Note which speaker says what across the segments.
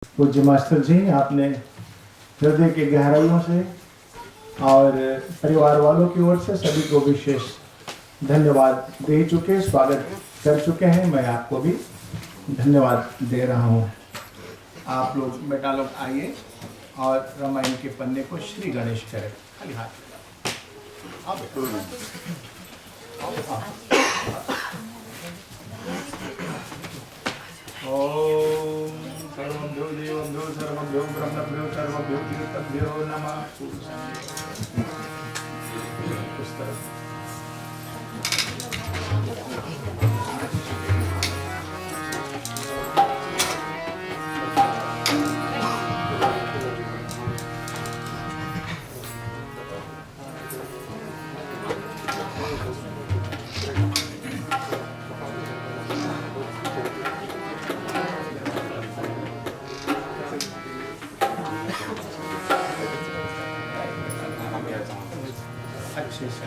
Speaker 1: पूज्य मास्टर जी, आपने हृदय की गहराइयों से और परिवार वालों की ओर से सभी को विशेष धन्यवाद दे चुके, स्वागत कर चुके हैं। मैं आपको भी धन्यवाद दे रहा हूँ। आप लोग बेटा लोग आइए और रामायण के पन्ने को श्री गणेश करें। खाली हाथ ओम सर्वभ्यो देवभ्यो सर्वभ्यो ब्रह्मभ्यो सर्वभ्यो तीर्थभ्यो नमः। उस तरफ अच्छे से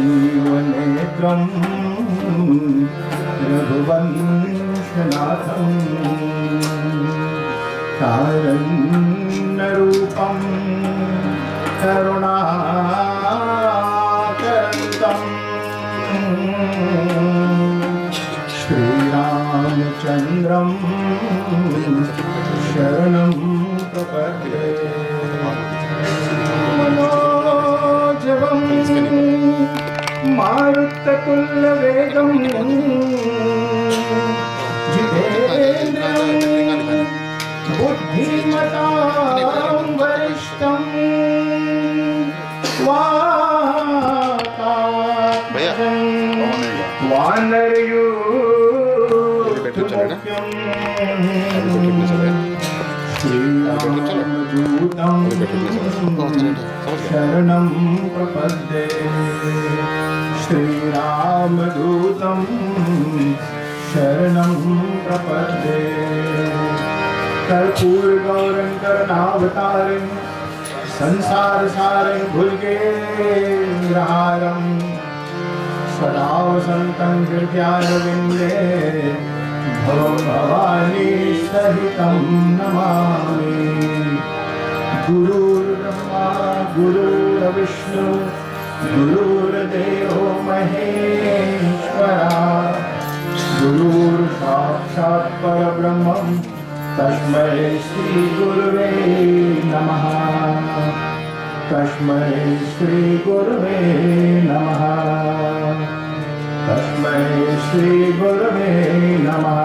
Speaker 1: राजीवनेत्रं रघुवंशनाथं तारण्यरूपं करुणाकरन्तं श्रीरामचन्द्रं शरणं प्रपद्ये। मनोजवं मारुततुल्यवेगं जितेन्द्रियं बुद्धिमतां वरिष्ठं वातात्मजं वानरयूथमुख्यं श्रीरामदूतं शरणं प्रपद्ये। श्रीरामदूतं शरणं प्रपद्ये। कर्पूरगौरं करुणावतारं संसारसारं भुजगेन्द्रहारं सदा वसन्तं हृदयारविन्दे भवं भवानी सहितं नमामि। गुरुर्ब्रह्मा गुरुर्विष्णु गुरुर्देवो महेश्वरा गुरुर्साक्षात् परब्रह्मं तस्मै श्री गुरुवे नमः। तस्मै श्री गुरुवे नमः। तस्मै श्री गुरुवे नमः।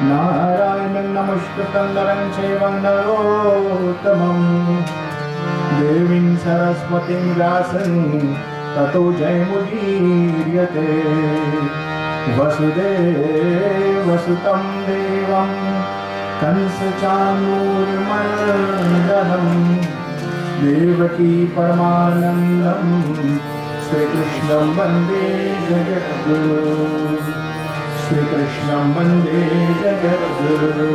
Speaker 1: नारायणं नमस्कृतं नरं चैव नरोत्तमं देवीं सरस्वतीं व्यासं ततो जयमुदीर्यते। वसुदेवसुतं देवं कंसचाणूरमर्दनं देवकी परमानन्दं श्रीकृष्णं वन्दे जगद्गुरु। श्रीकृष्णं वन्दे जगद्गुरु।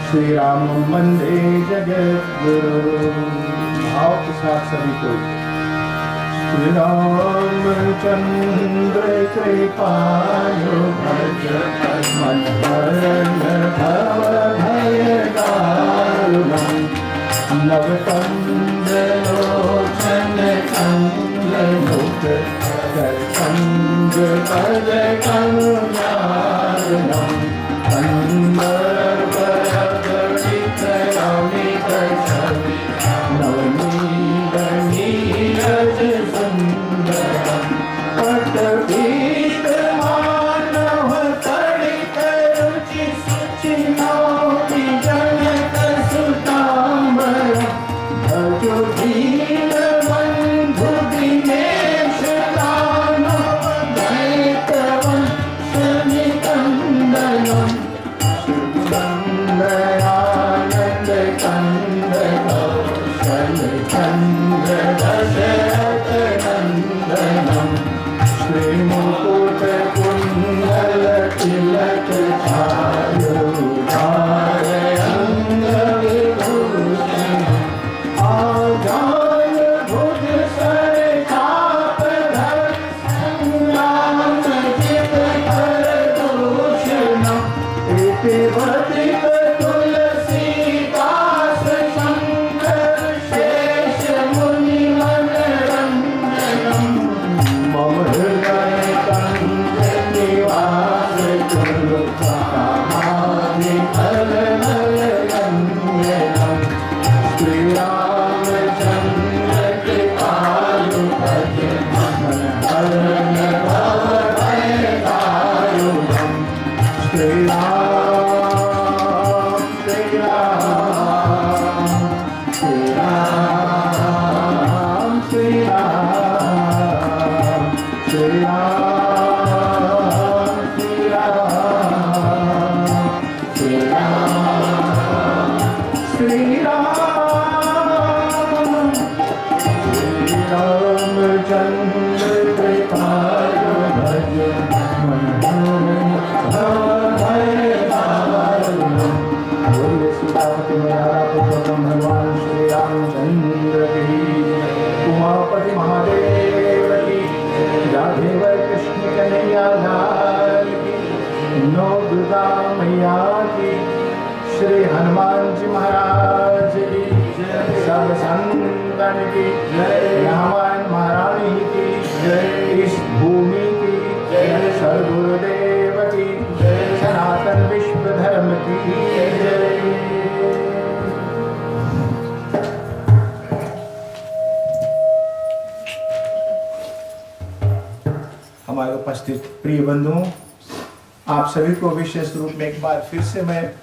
Speaker 1: श्रीरामं वन्दे जगद्गुरु। भाव के साथ सभी को श्री रामचंद्र कृपालु मनहरण भव भयदारुणं नवकंद लोचन कंद कंद पद करुणारुणं पिबधिक तुलसीदास शंकर शेष मुनि मन रंजनम मम हृदय कंठ निवास तुलसी कलनल रंजनम श्री रामचंद्र कृपालु भज मन हरण भव भय दारुणम श्री राम श्री राम श्री राम श्री राम श्री राम श्री राम श्री राम श्री राम रामचंद्र कृपालु भज मन भय दारुणम बोलिए सीतापति मयारा पुत्र भगवान श्री रामचंद्र की उमापति महादेव की राधेव कृष्ण कन्हैया लाल की नौ दुर्गा मैया की श्री हनुमान जी महाराज की सब संतन की रामायण महारानी की इस भूमि की सद्गुरुदेव की सनातन विश्व धर्म की जय। हमारे उपस्थित प्रिय बंधुओं, आप सभी को विशेष रूप में एक बार फिर से मैं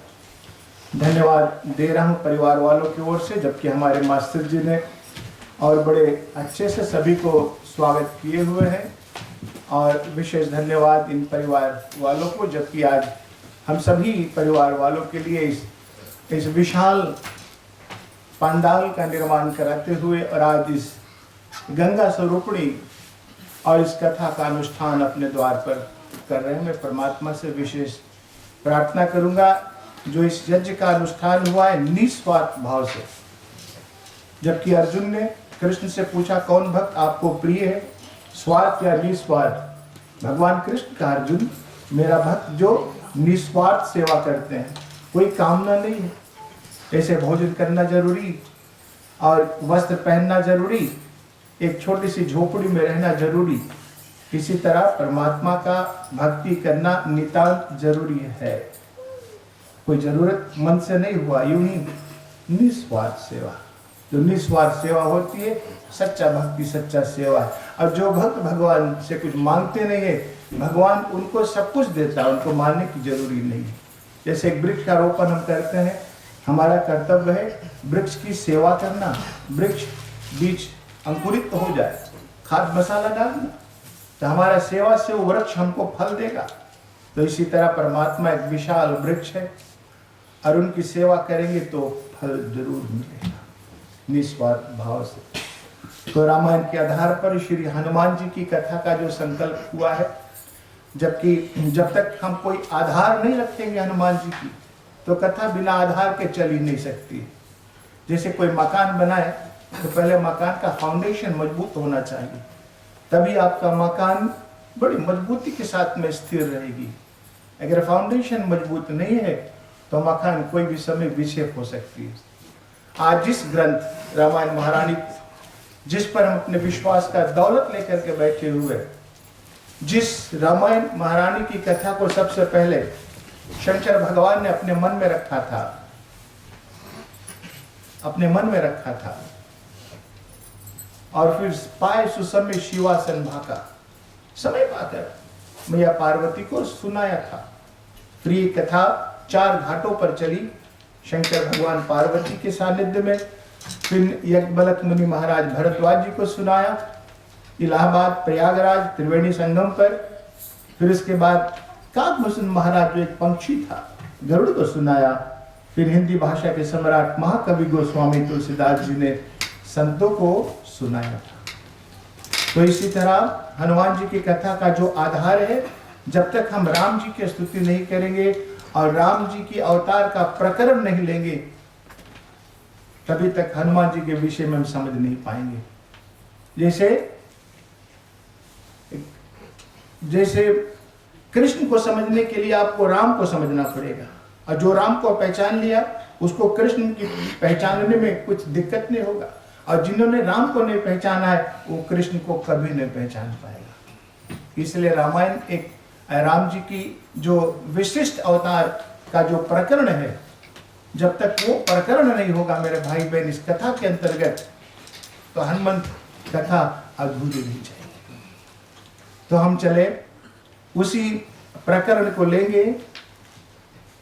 Speaker 1: धन्यवाद दे रहा हूं परिवार वालों की ओर से, जबकि हमारे मास्टर जी ने और बड़े अच्छे से सभी को स्वागत किए हुए हैं। और विशेष धन्यवाद इन परिवार वालों को, जबकि आज हम सभी परिवार वालों के लिए इस विशाल पंडाल का निर्माण कराते हुए और आज इस गंगा स्वरूपिणी और इस कथा का अनुष्ठान अपने द्वार पर कर रहे हैं। मैं परमात्मा से विशेष प्रार्थना करूंगा जो इस यज्ञ का अनुष्ठान हुआ है निस्वार्थ भाव से। जबकि अर्जुन ने कृष्ण से पूछा कौन भक्त आपको प्रिय है, स्वार्थ या निस्वार्थ? भगवान कृष्ण का अर्जुन मेरा भक्त जो निस्वार्थ सेवा करते हैं, कोई कामना नहीं है। जैसे भोजन करना जरूरी और वस्त्र पहनना जरूरी, एक छोटी सी झोपड़ी में रहना जरूरी, इसी तरह परमात्मा का भक्ति करना नितांत जरूरी है। कोई जरूरत मन से नहीं हुआ, यूं ही निस्वार्थ सेवा। जो निस्वार्थ सेवा होती है सच्चा भक्ति, सच्चा सेवा है। और जो भक्त भगवान से कुछ मांगते नहीं है, भगवान उनको सब कुछ देता है, उनको मांगने की जरूरी नहीं है। जैसे एक वृक्ष का रोपण हम करते हैं, हमारा कर्तव्य है वृक्ष की सेवा करना, वृक्ष बीज अंकुरित हो जाए, खाद मसाला डालना, तो हमारा सेवा से वो वृक्ष हमको फल देगा। तो इसी तरह परमात्मा एक विशाल वृक्ष है और उनकी सेवा करेंगे तो फल जरूर मिलेगा निस्वार्थ भाव से। तो रामायण के आधार पर श्री हनुमान जी की कथा का जो संकल्प हुआ है, जबकि जब तक हम कोई आधार नहीं रखेंगे हनुमान जी की, तो कथा बिना आधार के चल ही नहीं सकती। जैसे कोई मकान बनाए तो पहले मकान का फाउंडेशन मजबूत होना चाहिए, तभी आपका मकान बड़ी मजबूती के साथ में स्थिर रहेगी। अगर फाउंडेशन मजबूत नहीं है तो मकान कोई भी समय विक्षेप हो सकती है। आज जिस ग्रंथ रामायण महारानी, जिस पर हम अपने विश्वास का दौलत लेकर के बैठे हुए, जिस रामायण महारानी की कथा को सबसे पहले शंकर भगवान ने अपने मन में रखा था, अपने मन में रखा था, और फिर पाए सुसमय शिवासन भाका, समय पाकर मैया पार्वती को सुनाया था। फिर ये कथा 4 घाटों पर चली, शंकर भगवान पार्वती के सानिध्य में, फिर यज्ञबलक मुनि महाराज भरद्वाज जी को सुनाया, इलाहाबाद प्रयागराज त्रिवेणी संगम पर, फिर इसके बाद काकभूषण महाराज जो एक पंक्षी था गरुड़ को सुनाया, फिर हिंदी भाषा के सम्राट महाकवि गोस्वामी तुलसीदास जी ने संतों को सुनाया था। तो इसी तरह हनुमान जी की कथा का जो आधार है, जब तक हम राम जी की स्तुति नहीं करेंगे और राम जी की अवतार का प्रकरण नहीं लेंगे, तभी तक हनुमान जी के विषय में हम समझ नहीं पाएंगे। जैसे कृष्ण को समझने के लिए आपको राम को समझना पड़ेगा, और जो राम को पहचान लिया उसको कृष्ण की पहचानने में कुछ दिक्कत नहीं होगा, और जिन्होंने राम को नहीं पहचाना है वो कृष्ण को कभी नहीं पहचान पाएगा। इसलिए रामायण एक राम जी की जो विशिष्ट अवतार का जो प्रकरण है, जब तक वो प्रकरण नहीं होगा मेरे भाई बहन इस कथा के अंतर्गत, तो हनुमंत कथा अधूरी रह जाएगी। तो हम चले उसी प्रकरण को लेंगे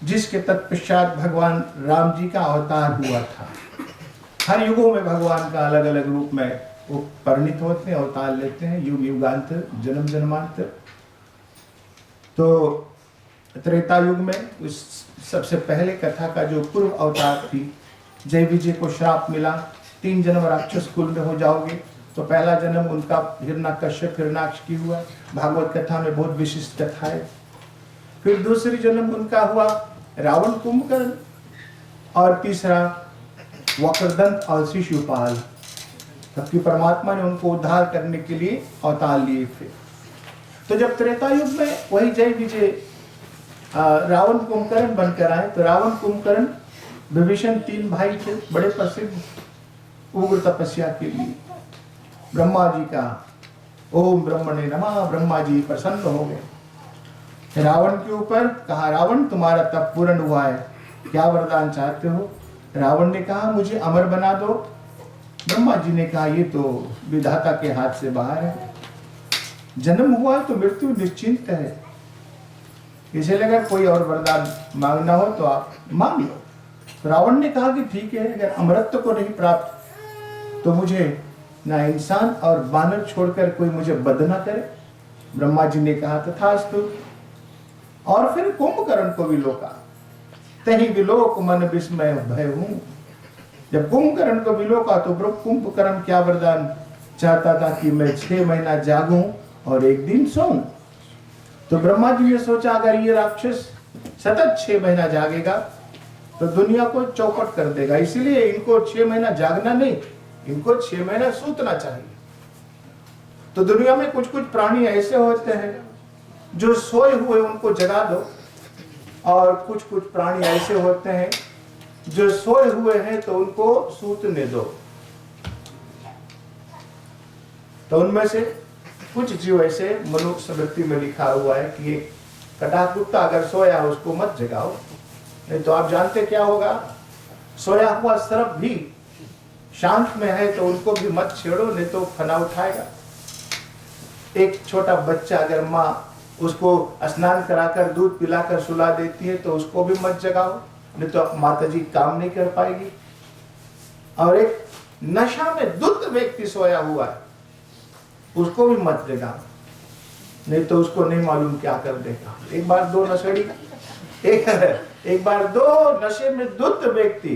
Speaker 1: जिसके तत्पश्चात भगवान राम जी का अवतार हुआ था। हर युगों में भगवान का अलग अलग रूप में वो परिणित होते हैं, अवतार लेते हैं, युग युगांतर, जन्म जन्मांतर। तो त्रेता युग में उस सबसे पहले कथा का जो पूर्व अवतार थी, जय विजय को श्राप मिला 3 जन्म राक्षस कुल में हो जाओगे। तो पहला जन्म उनका हिरण्यकश्यप हिरण्याक्ष की हुआ, भागवत कथा में बहुत विशिष्ट कथा है। फिर दूसरी जन्म उनका हुआ रावण कुंभकर्ण, और तीसरा वक्रदंत और शिशुपाल। जबकि परमात्मा ने उनको उद्धार करने के लिए अवतार लिए थे। तो जब त्रेता युग में वही जय विजय रावण कुंभकर्ण बनकर आए, तो रावण कुंभकर्ण विभीषण 3 भाई थे, बड़े प्रसिद्ध उग्र तपस्या के लिए। ब्रह्मा जी का ओम ब्रह्मणे नमः, ब्रह्मा जी प्रसन्न हो गए रावण के ऊपर। कहा रावण तुम्हारा तप पूर्ण हुआ है, क्या वरदान चाहते हो? रावण ने कहा मुझे अमर बना दो। ब्रह्मा जी ने कहा ये तो विधाता के हाथ से बाहर है, जन्म हुआ है तो मृत्यु निश्चिंत है, इसलिए अगर कोई और वरदान मांगना हो तो आप मांग लो। तो रावण ने कहा कि ठीक है, अगर अमरत्व को नहीं प्राप्त तो मुझे ना इंसान और बानर छोड़कर कोई मुझे बध ना करे। ब्रह्मा जी ने कहा तथास्तु। और फिर कुंभकर्ण को विलोका, तही विलोक मन विस्मय भय हूं। जब कुंभकर्ण को विलोका तो कुंभकर्ण क्या वरदान चाहता था कि मैं 6 महीना जागूं और 1 दिन सोऊं। तो ब्रह्मा जी ने सोचा अगर ये राक्षस सतत 6 महीना जागेगा तो दुनिया को चौपट कर देगा, इसलिए इनको 6 महीना जागना नहीं, इनको 6 महीना सूतना चाहिए। तो दुनिया में कुछ कुछ प्राणी ऐसे होते हैं जो सोए हुए उनको जगा दो, और कुछ कुछ प्राणी ऐसे होते हैं जो सोए हुए हैं तो उनको सूतने दो। तो उनमें से कुछ जीव ऐसे मनुष्य स्मृति में लिखा हुआ है कि एक कटा कुत्ता अगर सोया उसको मत जगाओ, नहीं तो आप जानते क्या होगा, सोया हुआ सर्प भी शांत में है तो उनको भी मत छेड़ो, नहीं तो फना उठाएगा। एक छोटा बच्चा अगर माँ उसको स्नान कराकर दूध पिलाकर सुला देती है तो उसको भी मत जगाओ, नहीं तो माता जी काम नहीं कर पाएगी। और एक नशा में धुत व्यक्ति सोया हुआ है उसको भी मत जगाओ, नहीं तो उसको नहीं मालूम क्या कर देगा। एक बार 2 नशेड़ी एक बार 2 नशे में धुत व्यक्ति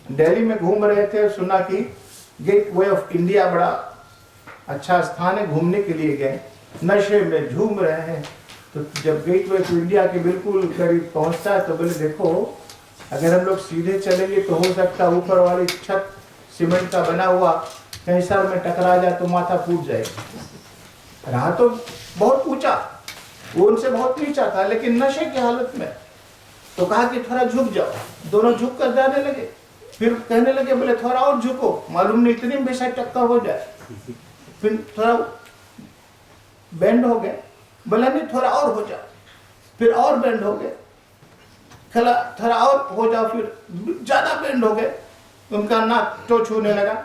Speaker 1: दिल्ली में घूम रहे थे, सुना कि गेटवे ऑफ इंडिया बड़ा अच्छा स्थान है, घूमने के लिए गए, नशे में झूम रहे हैं। तो जब गेटवे ऑफ इंडिया के बिल्कुल करीब पहुंचता है तो बोले देखो अगर हम लोग सीधे चलेंगे तो हो सकता है ऊपर वाली छत सीमेंट का बना हुआ कहीं सर में टकरा जाए तो माथा फूट जाएगा। रहा तो बहुत ऊंचा, वो उनसे बहुत नीचा था, लेकिन नशे की हालत में। तो कहा कि थोड़ा झुक जाओ, दोनों झुक कर जाने लगे। फिर कहने लगे बोले थोड़ा और झुको, मालूम नहीं इतनी में शायद टक्कर हो जाए। फिर थोड़ा बेंड हो गए, बोला नहीं थोड़ा और हो जाओ, फिर और बेंड हो गए, थोड़ा और हो जाओ, फिर ज्यादा बेंड हो गए, उनका नाक तो छूने लगा।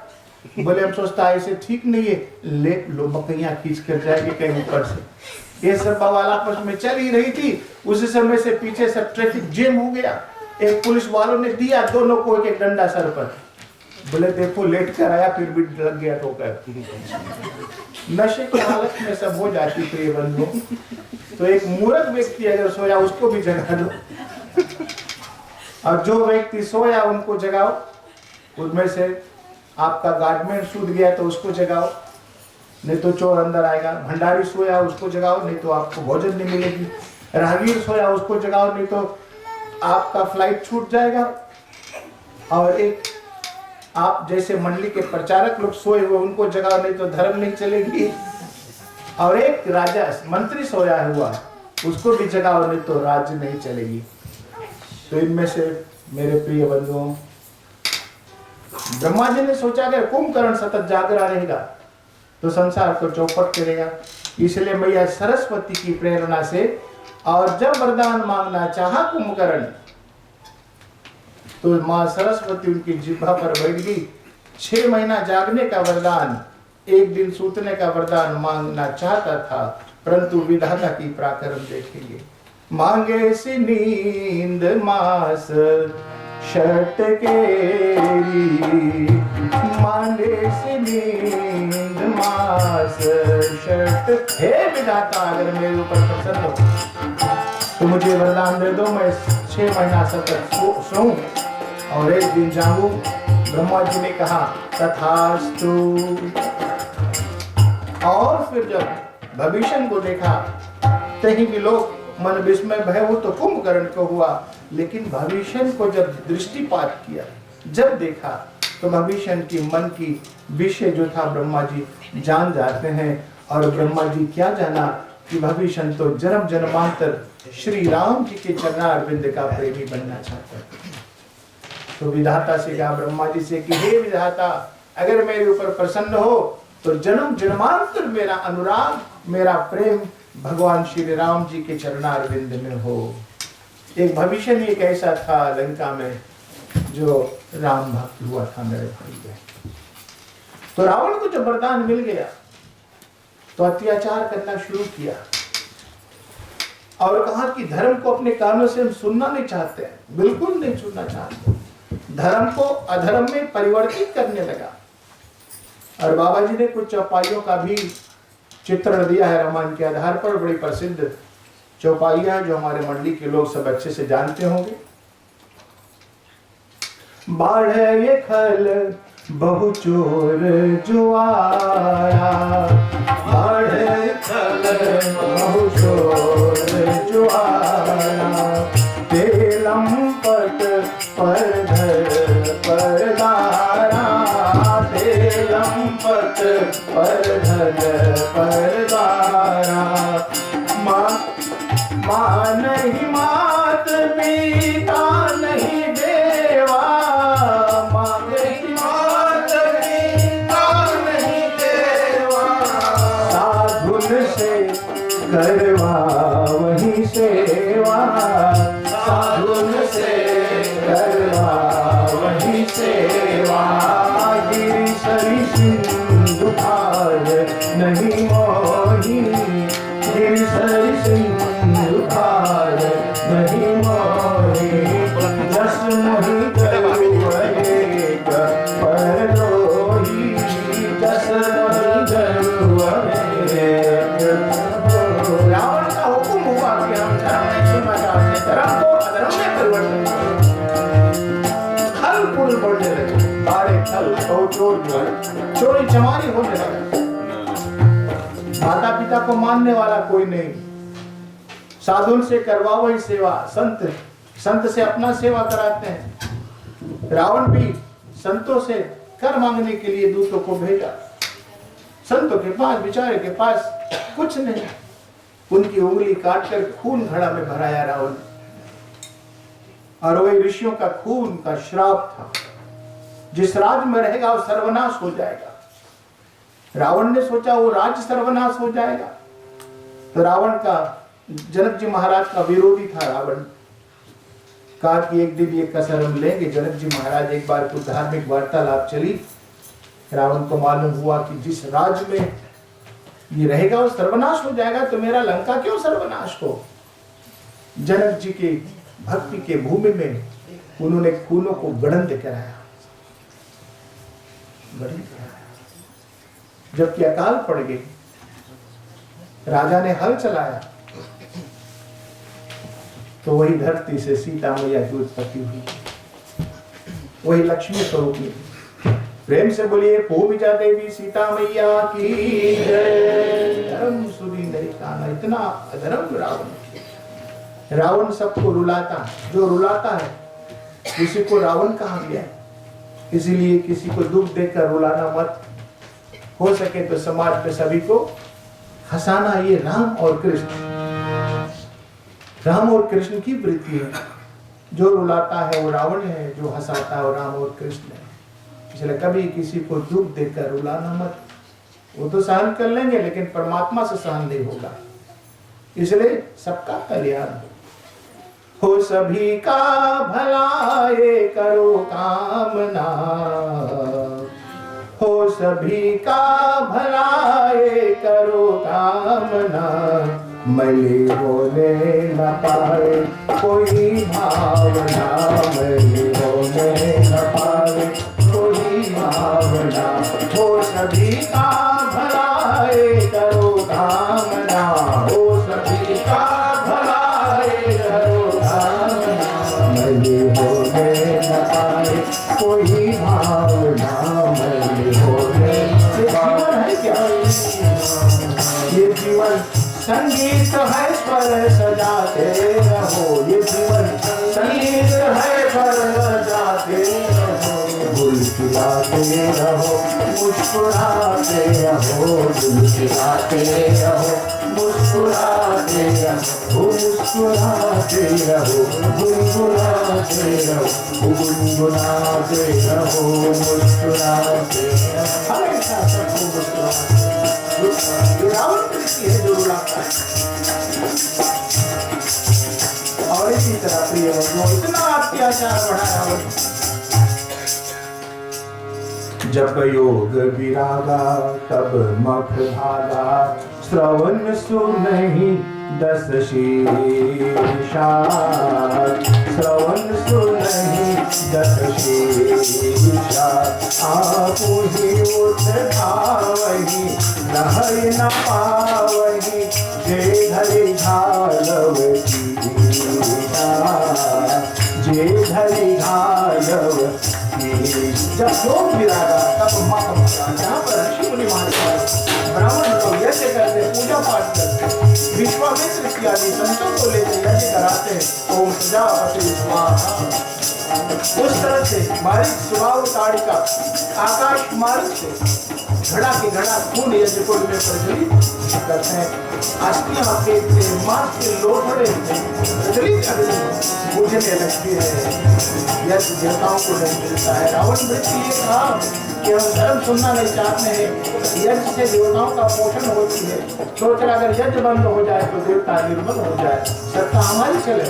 Speaker 1: बोले हम सोचता है ऐसे ठीक नहीं है, ले लो बकैया खींच कर जाएगी कहीं ऊपर से। ये सब बवाल आपस में चल ही रही थी, उसी समय से पीछे सब ट्रैफिक जैम हो गया। एक पुलिस वालों ने दिया दोनों को एक डंडा सर पर, बोले देखो लेट कर आया फिर भी लग गया ठोकर। नशे की हालत में सब हो जाती प्रिय बंधु। तो एक मूर्ख व्यक्ति अगर सोया उसको भी जगा दो, और जो व्यक्ति सोया उनको जगाओ। उनमें से आपका गार्डमेंट सूत गया तो उसको जगाओ, नहीं तो चोर अंदर आएगा। भंडारी सोया उसको जगाओ, नहीं तो आपको भोजन नहीं मिलेगी। राहगीर सोया उसको जगाओ, नहीं तो आपका फ्लाइट छूट जाएगा। और एक आप जैसे मंडली के प्रचारक लोग सोए हुए उनको जगाओ, नहीं तो धर्म नहीं चलेगी। और एक राजा मंत्री सोया हुआ उसको भी जगाओ, नहीं तो राज्य नहीं चलेगी। तो इनमें से मेरे प्रिय बंधुओं, ब्रह्मा जी ने सोचा अगर कुंभकर्ण सतत जागरा रहेगा तो संसार को चौपट करेगा। इसलिए मैया सरस्वती की प्रेरणा से और जब वरदान मांगना चाहा कुंभकर्ण, तो मां सरस्वती उनकी जिह्वा पर बैठ गई। 6 महीना जागने का वरदान, 1 दिन सूतने का वरदान मांगना चाहता था, परंतु विधाता की पराक्रम देखेंगे। मांगे सी नींद मास षटकेरी, मांगे सी नींद मास षट। हे विधाता, अगर मेरे ऊपर प्रसन्न हो तो मुझे वरदान दे दो, मैं 6 महीना सतत सोऊं और 1 दिन जागूं। ब्रह्मा जी ने कहा तथास्तु। और फिर जब भविष्य को देखा, कहीं भी लोग मन विस्मय भय हो तो कुंभकर्ण को हुआ, लेकिन भविष्य को जब दृष्टिपात किया, जब देखा, तो भविष्य की मन की विषय जो था ब्रह्मा जी जान जाते हैं। और ब्रह्मा जी क्या जाना कि भविष्य तो जन्म जन्मांतर श्री राम जी के चरणारविंद का प्रेमी बनना चाहता है। तो विधाता से कहा ब्रह्मा जी से कि हे विधाता, अगर मेरे ऊपर प्रसन्न हो तो जन्म जन्मांतर मेरा अनुराग, मेरा प्रेम भगवान श्री राम जी के चरणारविंद में हो। एक भविष्य एक ऐसा था लंका में जो राम भक्त हुआ था मेरे भाई। तो रावण को जब वरदान मिल गया तो अत्याचार करना शुरू किया और कहा कि धर्म को अपने कानों से हम सुनना नहीं चाहते हैं, बिल्कुल नहीं सुनना चाहते। धर्म को अधर्म में परिवर्तित करने लगा। और बाबा जी ने कुछ चौपाइयों का भी चित्रण दिया है रामायण के आधार पर। बड़ी प्रसिद्ध चौपाइयां जो हमारे मंडली के लोग सब अच्छे से जानते होंगे। बाढ़ ये खल बहु चोर जो आया, बाढ़ ये खल बहु चोर जो आया, तेलंपट पर धर पर दारा, तेलंपट पर धर पर दारा। माँ नहीं मात पिता नहीं देवा, माँ नहीं मात पिता नहीं देवा, साधुन से करवा वही सेवा, साधुन से करवा वही सेवा। गिरिशरी सिंधु पार नहीं मोही, गिरिशरी सिंधु पार नहीं मोही, जस मोहि गरुड़ एक परलोही, जस मोहि गरुड़ एक। रावण का हुक्म हुआ कि हम धर्म नहीं सुनना चाहते, धर्म को अधर्म में परिवर्तन। खल पुल बढ़ने लगे, सारे खल चोर जो है चोरी चमारी होने लगे। माता पिता को मानने वाला कोई नहीं, साधुन से करवा वही सेवा, संत से अपना सेवा कराते हैं। रावण भी संतों से कर मांगने के लिए दूतों को भेजा। संतों के पास, बेचारे के पास कुछ नहीं, उनकी उंगली काटकर खून घड़ा में भराया रावण। और वही ऋषियों का खून का श्राप था, जिस राज में रहेगा वो सर्वनाश हो जाएगा। रावण ने सोचा वो राज्य सर्वनाश हो जाएगा। तो रावण का, जनक जी महाराज का विरोधी था रावण, कहा कि एक दिन ये कसर हम लेंगे। जनक जी महाराज एक बार कुछ धार्मिक वार्तालाप चली, रावण को मालूम हुआ कि जिस राज्य में ये रहेगा वो सर्वनाश हो जाएगा, तो मेरा लंका क्यों सर्वनाश हो। जनक जी के भक्ति के भूमि में उन्होंने खूनों को गड़ंत कराया। जबकि अकाल पड़ गई, राजा ने हल चलाया, तो वही धरती से सीता मैया की उत्पत्ति हुई, वही लक्ष्मी स्वरूप में। प्रेम से बोलिए पूजा देवी सीता मैया की जय। धर्म सुधी नहीं काना, इतना अधर्म रावण। रावण सबको रुलाता, जो रुलाता है किसी को रावण कहा गया। इसीलिए किसी को दुख देकर रुलाना मत, हो सके तो समाज में सभी को हंसाना। ये राम और कृष्ण की वृत्ति है। जो रुलाता है वो रावण है, जो हंसाता है वो राम और कृष्ण है। इसलिए कभी किसी को दुख देकर रुलाना मत। वो तो सहन कर लेंगे लेकिन परमात्मा से सहन नहीं होगा। इसलिए सबका कल्याण हो, सभी का भला ये करो कामना, हो सभी का भला ये करो कामना, मैले होने न पाए कोई भावना, मैले होने न पाए कोई भावना, हो सभी का भला ये करो कामना, हो सभी का भला ये करो कामना, मैले होने न पाए कोई भावना, मैले होने न पाए। है क्या ये जीवन? संगीत है स्वर सजाते रहो, ये जीवन संगीत है स्वर सजाते रहो, मुस्कुराते रहो, मुस्कुराते रहो, मुस्कुराते रहो, मुस्कुराते रहो, मुस्कुराते रहो, गुनगुनाते रहो, गुनगुनाते रहो, मुस्कुराते रहो, हमेशा सबको मुस्कुराते। रावण कृष्ण है जो रुलाता है। और इसी तरह प्रिय बंधुओं, इतना अत्याचार बढ़ा रावण। जब योग विरागा तब मख भागा, श्रवण सुनहि दस शीर्षा, श्रवण सुनहि दस शीर्षा, आपु ही उठ धावहि लहै न पावहि, जे धरि घालव कीटा, जे धरि घालव। जब योग विरागा तब मख भागा, जहाँ पर ऋषि मुनि महात्मा ब्राह्मण लोग यज्ञ करते, पूजा पाठ करते, विश्वामित्र इत्यादि संतों को लेकर यज्ञ कराते हैं। ओम प्रजापति स्वाहा। उस तरह से बारिश सुबाहु ताड़िका आकाश मार्ग से घड़ा के घड़ा खून यज्ञ कुंड में प्रज्वलित करते हैं। अस्थियां फेंकते, मांस के लोथड़े प्रज्वलित बुझने लगती है। यज्ञ देवताओं को नहीं मिलता है। रावण मृत्यु ये कहा कि हम धर्म सुनना नहीं चाहते हैं, यज्ञ से देवताओं का पोषण होती है। सोच रहा अगर यज्ञ बंद हो जाए तो देवता निर्बल हो जाए, सत्ता हमारी चले।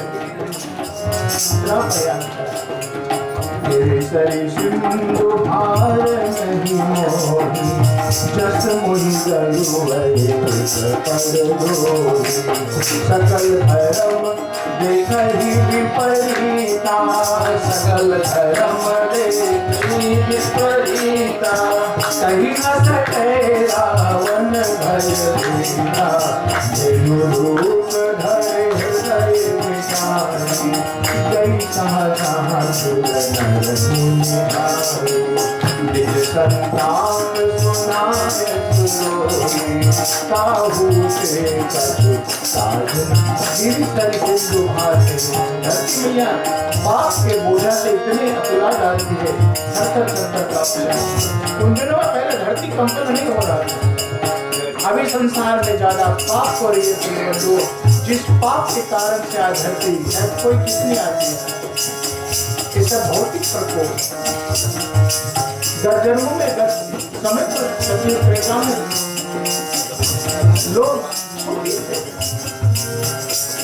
Speaker 1: केसरी सिंधु भार नहीं मोही, जस मुहि गरुवै सकल धर्म देखहि विपरीता, सकल धर्म देखहि विपरीता, कहीं न सके रावण भय भीता, देहु रूप धरे हृदय विकारी, जय सहसा सुर नर मुनि, निज संतान सुनाए सुरोही, काहू से कछु साधन। गिरि तल सिंधु भार नहीं। धरती मैया पाप के बोझा से इतने अकुला जाती है, थर-थर कांपती है। उन दिनों में पहले धरती कंपन नहीं हो रहा था। अभी संसार में ज्यादा पाप हो रही है बंधुओं। जिस पाप के कारण से आज धरती कोई कितनी आती है, ये सब भौतिक प्रकोप। दर्जनों में समय पर सभी प्रेता में लोग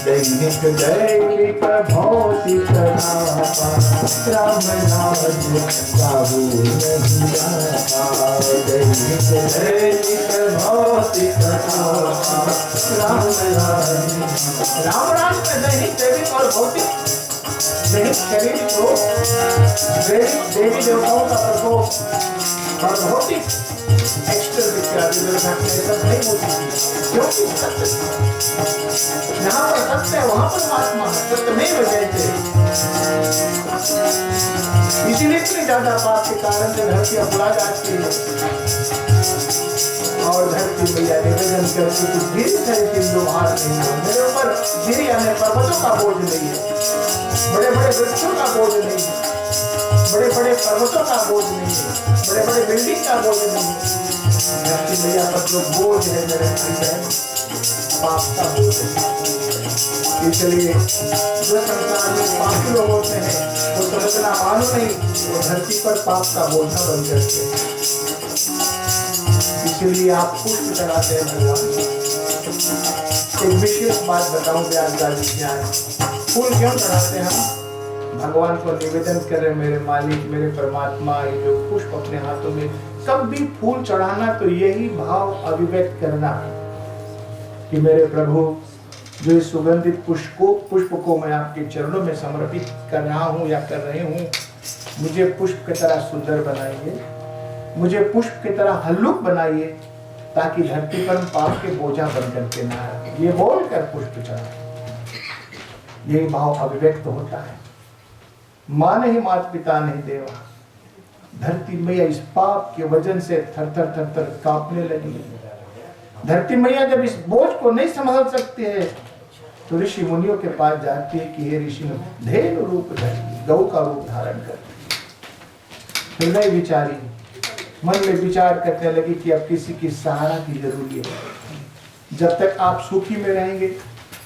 Speaker 1: दैनिक दैनिक भौतिक नापा, राम नाम काबू नहीं आता। दैनिक दैनिक भौतिक नापा, राम नाम में दैनिक दैनिक और भौतिक दैनिक शरीर को देवी देवताओं का प्रकोप और भौतिक एक्सटर्नल इत्यादि दुर्घटनाएं सब नहीं होती थी, क्योंकि जहाँ पर सत्य है वहाँ परमात्मा है, सत्य नहीं बजाते। इसीलिए इतने ज्यादा पाप के कारण से धरती अकुला जाती है और धरती मैया निवेदन करती कि गिर सिंधु भार नहीं हो, मेरे ऊपर गिरी यानी पर्वतों का बोझ नहीं है, बड़े बड़े वृक्षों का बोझ नहीं है, बड़े बड़े पर्वतों का बोझ नहीं है, बड़े बड़े बिल्डिंग का बोझ नहीं है। धरती मैया पर जो बोझ है मेरे भाई बहन, पाप का बोझ है। इसलिए जो संसार में पापी लोग होते हैं वो समझना मानो नहीं, वो धरती पर पाप का बोझा बन करते हैं। इसलिए आप पुष्प चढ़ाते हैं भगवान। एक विशेष बात बताऊं, व्यासदास जी है, फूल क्यों चढ़ाते हैं हम? भगवान को निवेदन करें, मेरे मालिक, मेरे परमात्मा, ये जो पुष्प अपने हाथों में, कब भी फूल चढ़ाना तो यही भाव अभिव्यक्त करना कि मेरे प्रभु, जो इस सुगंधित पुष्प को मैं आपके चरणों में समर्पित कर रहा हूँ या कर रहे हूँ, मुझे पुष्प की तरह सुंदर बनाइए, मुझे पुष्प की तरह हल्लुक बनाइए, ताकि धरती पर पाप के बोझा बन करके ना आए। ये बोल कर पुष्प चढ़ा, यही भाव अभिव्यक्त होता है। माँ नहीं, माता पिता नहीं देवा, धरती मैया इस पाप के वजन से थर थर थर थर कांपने लगी। धरती मैया जब इस बोझ को नहीं संभाल सकती है तो ऋषि मुनियों के पास जाती है कि हे ऋषि, धेनु रूप धरी, गौ का रूप धारण करती। हृदय विचारी, मन में विचार करने लगी कि अब किसी की सहारा की जरूरी है। जब तक आप सुखी में रहेंगे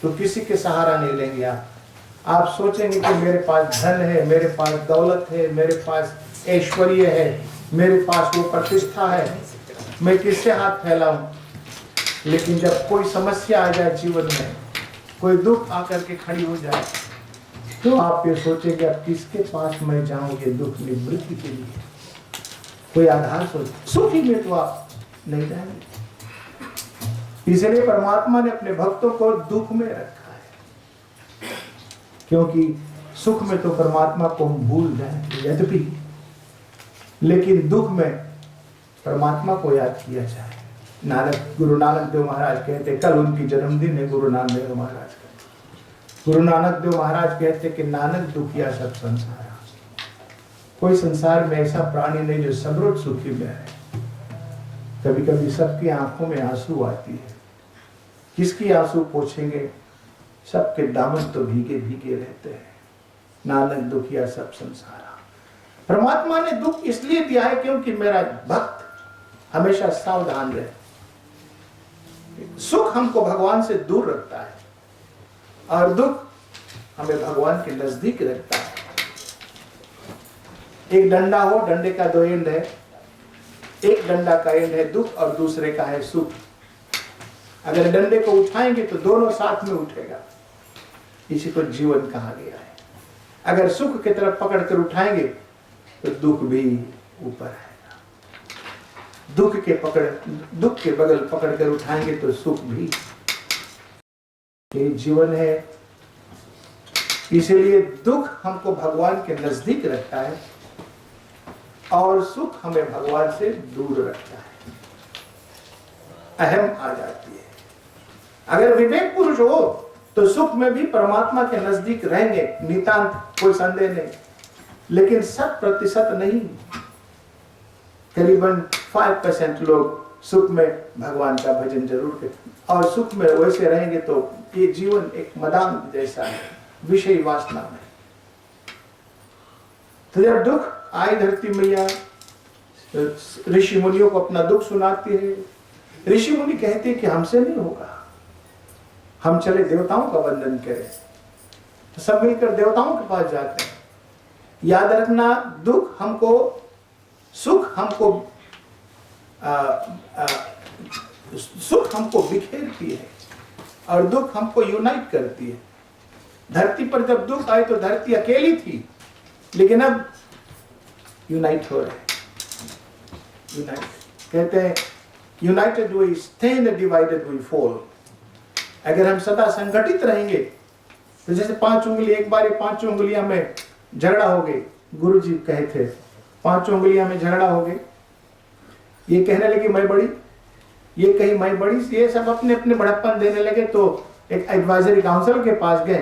Speaker 1: तो किसी के सहारा नहीं लेंगे। आप सोचेंगे कि मेरे पास धन है, मेरे पास दौलत है, मेरे पास ऐश्वर्य है, मेरे पास वो प्रतिष्ठा है, मैं किससे हाथ फैलाऊं। लेकिन जब कोई समस्या आ जाए जीवन में, कोई दुख आकर के खड़ी हो जाए, तो आप ये सोचेंगे अब किसके पास मैं जाऊं ये दुख निवृत्ति के लिए। कोई आधार सोच, सुखी में तो आप नहीं जाएंगे। इसलिए परमात्मा ने अपने भक्तों को दुख में रखा है, क्योंकि सुख में तो परमात्मा को हम भूल जाएंगे यद्यपि, लेकिन दुख में परमात्मा को याद किया जाए। गुरु नानक देव महाराज कहते, कल उनकी जन्मदिन है गुरु नानक देव महाराज का। गुरु नानक देव महाराज कहते कि नानक दुखिया सब संसार, कोई संसार में ऐसा प्राणी नहीं जो सबरोज सुखी में है। कभी कभी सबकी आंखों में आंसू आती है, किसकी आंसू पोछेंगे, सबके दामन तो भीगे भीगे रहते हैं। नानक दुखिया सब संसार। परमात्मा ने दुख इसलिए दिया है क्योंकि मेरा भक्त हमेशा सावधान रहे। सुख हमको भगवान से दूर रखता है और दुख हमें भगवान के नजदीक रखता है। एक डंडा हो, डंडे का दो एंड है, एक डंडा का एंड है दुख और दूसरे का है सुख। अगर डंडे को उठाएंगे तो दोनों साथ में उठेगा, इसी को जीवन कहा गया है। अगर सुख की तरफ पकड़ कर उठाएंगे तो दुख भी ऊपर आएगा। दुख के बगल पकड़ कर उठाएंगे तो सुख भी। ये जीवन है, इसीलिए दुख हमको भगवान के नजदीक रखता है और सुख हमें भगवान से दूर रखता है। अहम आ जाती है। अगर विवेक पुरुष हो तो सुख में भी परमात्मा के नजदीक रहेंगे, नितांत, कोई संदेह नहीं। लेकिन 100% नहीं, करीबन 5% लोग सुख में भगवान का भजन जरूर करते, और सुख में वैसे रहेंगे तो ये जीवन एक मैदान जैसा है, विषय वासना में। तो जब दुख आई, धरती मैया ऋषि मुनियों को अपना दुख सुनाती है। ऋषि मुनि कहते हैं कि हमसे नहीं होगा, हम चले देवताओं का वंदन करें। तो सब मिलकर देवताओं के पास जाते हैं। याद रखना, दुख हमको, सुख हमको सुख हमको बिखेरती है और दुख हमको यूनाइट करती है। धरती पर जब दुख आए तो धरती अकेली थी, लेकिन अब यूनाइट हो रहे हैं। यूनाइट कहते हैं, united we stand, divided we fall. अगर हम सदा संगठित रहेंगे तो जैसे 5 उंगली, एक बार 5 उंगलियां में झगड़ा हो गई, गुरु जी कहे थे 5 उंगलियां में झगड़ा हो गई। ये कहने लगी मैं बड़ी, ये कही मैं बड़ी, ये सब अपने अपने बड़प्पन देने लगे। तो एक एडवाइजरी काउंसिल के पास गए,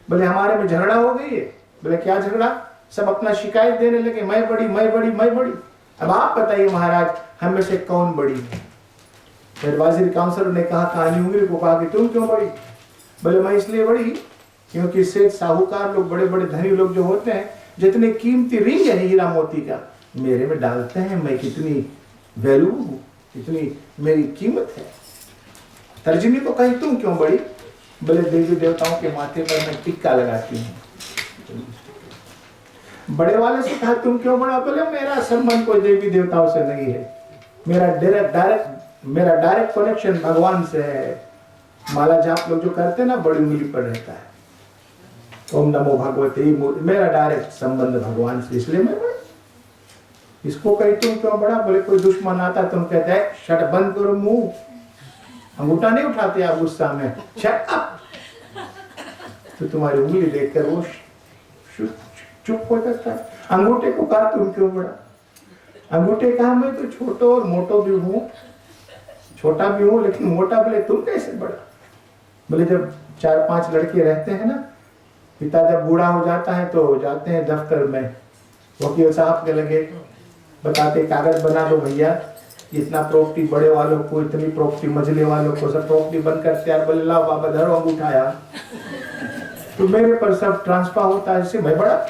Speaker 1: बोले हमारे में झगड़ा हो गई है। बोले क्या झगड़ा? सब अपना शिकायत देने लगे, मैं बड़ी, मैं बड़ी, मैं बड़ी। अब आप बताइए महाराज, हम में से कौन बड़ी है? एडवाइजरी काउंसिल ने कहा, कानी उंगली को कहा कि तुम क्यों बड़ी? बोले मैं इसलिए बड़ी क्योंकि सेठ साहूकार लोग, बड़े बड़े धनी लोग जो होते हैं, जितने कीमती रिंग है हीरा मोती का मेरे में डालते हैं, मैं कितनी वैल्यू हूँ, कितनी मेरी कीमत है। तर्जनी को कही तुम क्यों बड़ी? बोले देवी देवताओं के माथे पर मैं टिक्का लगाती हूँ। बड़े वाले से कहा तुम क्यों बड़ा? बोले मेरा संबंध कोई देवी देवताओं से नहीं है, मेरा डायरेक्ट कनेक्शन भगवान से है। माला जाप लोग जो करते हैं ना, बड़ी उंगली पर रहता है ओम नमो भगवते, मेरा डायरेक्ट संबंध भगवान से, इसलिए मैं बड़ा। इसको कही तुम क्यों बड़ा? बोले कोई दुश्मन आता तुम कहते हैं शट बंद करो मुंह, अंगूठा नहीं उठाते आप गुस्सा में, शट अप। तो तुम्हारी उंगली देखकर वो चुप हो जाता है। अंगूठे को कहा तुम क्यों बड़ा? अंगूठे कहा मैं तो छोटा और मोटो भी हूँ, छोटा भी हूँ लेकिन मोटा। बोले तुम कैसे बड़ा? बोले जब 4-5 लड़के रहते हैं ना, पिता जब बूढ़ा हो जाता है तो जाते हैं दफ्तर में, वकील साहब के लगे बताते कागज बना दो भैया, इतना प्रॉपर्टी बड़े वालों को, इतनी प्रॉपर्टी मझले वालों को, सब प्रॉपर्टी बनकर तैयार। बोले लाओ बाबा धरो अंगूठाया, तो मेरे पर सब ट्रांसफर होता है। इससे मैं बड़ा।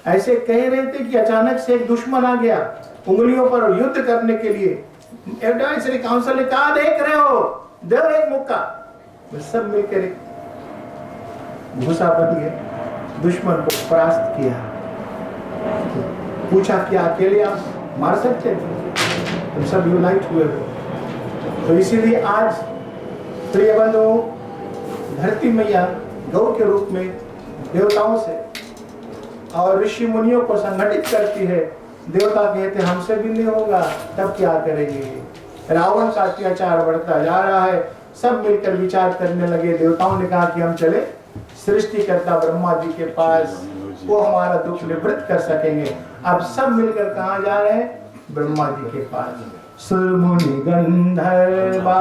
Speaker 1: ऐसे कह रहे थे कि अचानक से एक दुश्मन आ गया उंगलियों पर युद्ध करने के लिए। एडवाइजरी काउंसिल ने कहा देख रहे हो, दो एक मुक्का। सब मिलकर एक घुसा बन गए, दुश्मन को परास्त किया। पूछा क्या अकेले आप मार सकते थे? तुम सब यूनाइट हुए हो। तो इसीलिए आज प्रिय बंधुओं, धरती मैया गौ के रूप में देवताओं से और ऋषि मुनियों को संगठित करती है। देवता कहते हमसे भी नहीं होगा, तब क्या करेंगे? रावण का अत्याचार बढ़ता जा रहा है। सब मिलकर विचार करने लगे। देवताओं ने कहा कि हम चले सृष्टिकर्ता ब्रह्मा जी के पास, वो हमारा दुख निवृत्त कर सकेंगे। अब सब मिलकर कहाँ जा रहे हैं? ब्रह्मा जी के पास। सुर मुनि गंधर्वा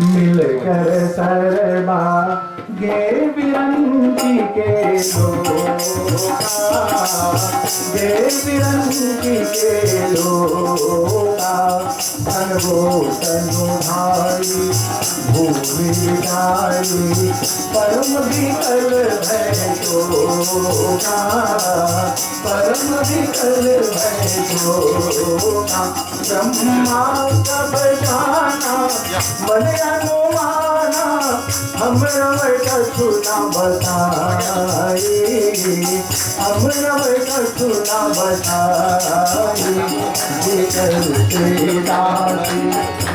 Speaker 1: मिलकर सर्वा गे विरंती के लोका, गे विरंती के लोका। तनवो तनु धारी भूमि धारी परम विकल भय शोका, परम विकल भय शोका। ब्रह्मा सब जाना मन अनुमाना, हम रव कछु न बताई, हम रव कछु न बताई। जिकर से दासी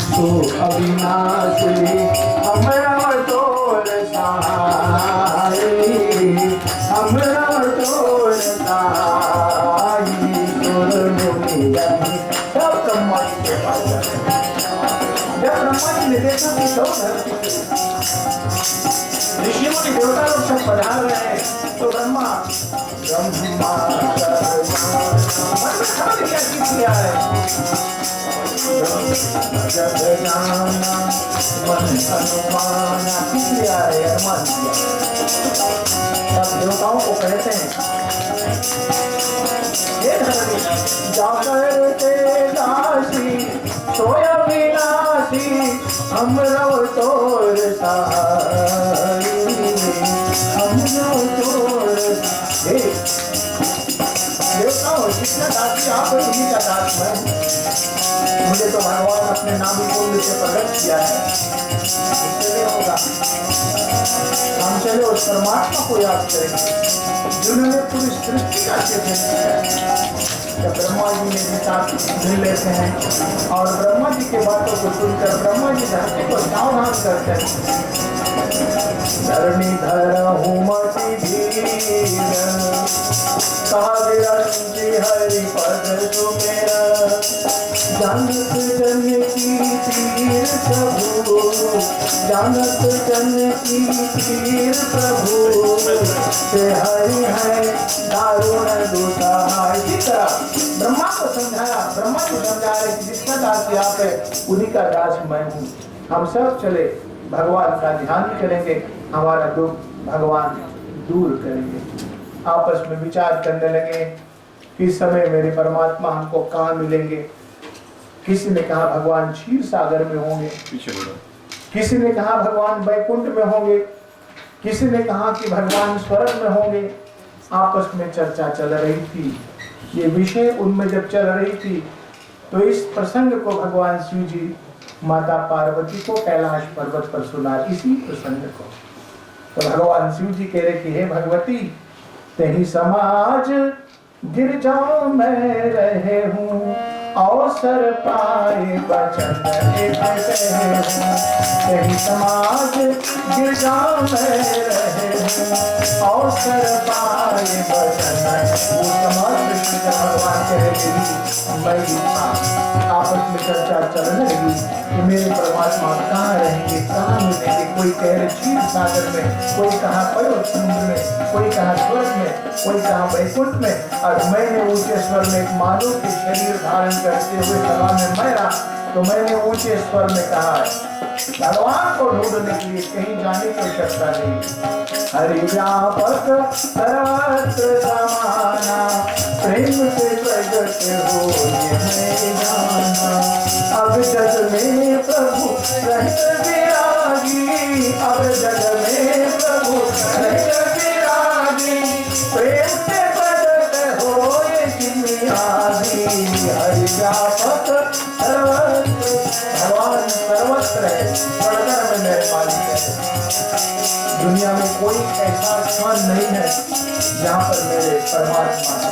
Speaker 1: सो अविनाशी, हम रव तोर सहाई, हम रव तोर सहाई। तोर मुनि सब ब्रह्मा जी के पास जाते हैं। जब ब्रह्मा जी ने देखा कि सब ऋषियों के देवता लोग सब पधार रहे हैं, तो ब्रह्मा किया है जब जाना मन अनुमाना, किया है अनुमान किया। सब देवताओं को कहते हैं जाकर ते दासी सोया विनाशी, हम रव तोर सहाई, हम रव तोर। देवताओं जितना दासी आप उन्हीं का दास है। मुझे तो भगवान अपने नाम कुंड से प्रकट किया है, इससे नहीं होगा। हम चले उस परमात्मा को याद करेंगे जिन्होंने पूरी सृष्टि का चित्र किया है। जब ब्रह्मा जी ने विचार मिल लेते हैं और ब्रह्मा जी के बातों को सुनकर ब्रह्मा जी धरती को सावधान करते हैं। धरणी धर हुमति धीर, काविरंजी हरि पद सुमेरा। जानत जन की तीर प्रभु, जानत जन की तीर प्रभु, से हरि है दारुण दुसाई। इस तरह ब्रह्मा को समझाया, ब्रह्मा को समझा रहे कि जितना दास आप है उन्हीं का दास मैं हूँ। हम सब चले भगवान का ध्यान करेंगे, हमारा दुख भगवान दूर करेंगे। आपस में विचार करने लगे किस समय मेरे परमात्मा हमको कहाँ मिलेंगे। किसी ने कहा भगवान क्षीर सागर में होंगे, किसी ने कहा भगवान वैकुंठ में होंगे, किसी ने कहा कि भगवान स्वर्ग में होंगे। आपस में चर्चा चल रही थी। ये विषय उनमें जब चल रही थी तो इस प्रसंग को भगवान शिव जी माता पार्वती को कैलाश पर्वत पर सुना। इसी प्रसंग को तो भगवान शिव जी कह रहे कि हे भगवती, तेही समाज गिरजा में रहे हूँ, अवसर पाए बचन एक कहे हूँ। तेही समाज गिरजा में रहे हूँ, अवसर पाए बचन। वो समाज कृष्ण भगवान कह रहे मैं ही था। आपस में चर्चा चलने लगी कि मेरे परमात्मा कहाँ रहेंगे, कहाँ मिलेंगे। कोई कह रहे क्षीर सागर में, कोई कहा पर्वत समुद्र में, कोई कहा स्वर्ग में, कोई कहा वैकुंठ में। और मैंने ऊंचे स्वर में एक मानव के शरीर धारण करते हुए सभा में मैं रहा, तो मैंने ऊंचे स्वर में कहा भगवान को ढूंढने के लिए कहीं जाने की आवश्यकता नहीं। हरि व्यापक सर्वत्र समाना, प्रेम से प्रगट हो ये मैं जाना। अब जग में प्रभु रहित विरागी, अब जग में प्रभु रहित विरागी, प्रेम से प्रगट हो ये जिम्मेदारी। हरि व्यापक सर्वत्र, भगवान सर्वत्र है, सर्वत्र में मेरे मालिक है। दुनिया में कोई ऐसा स्थान नहीं है जहाँ पर मेरे परमात्मा है।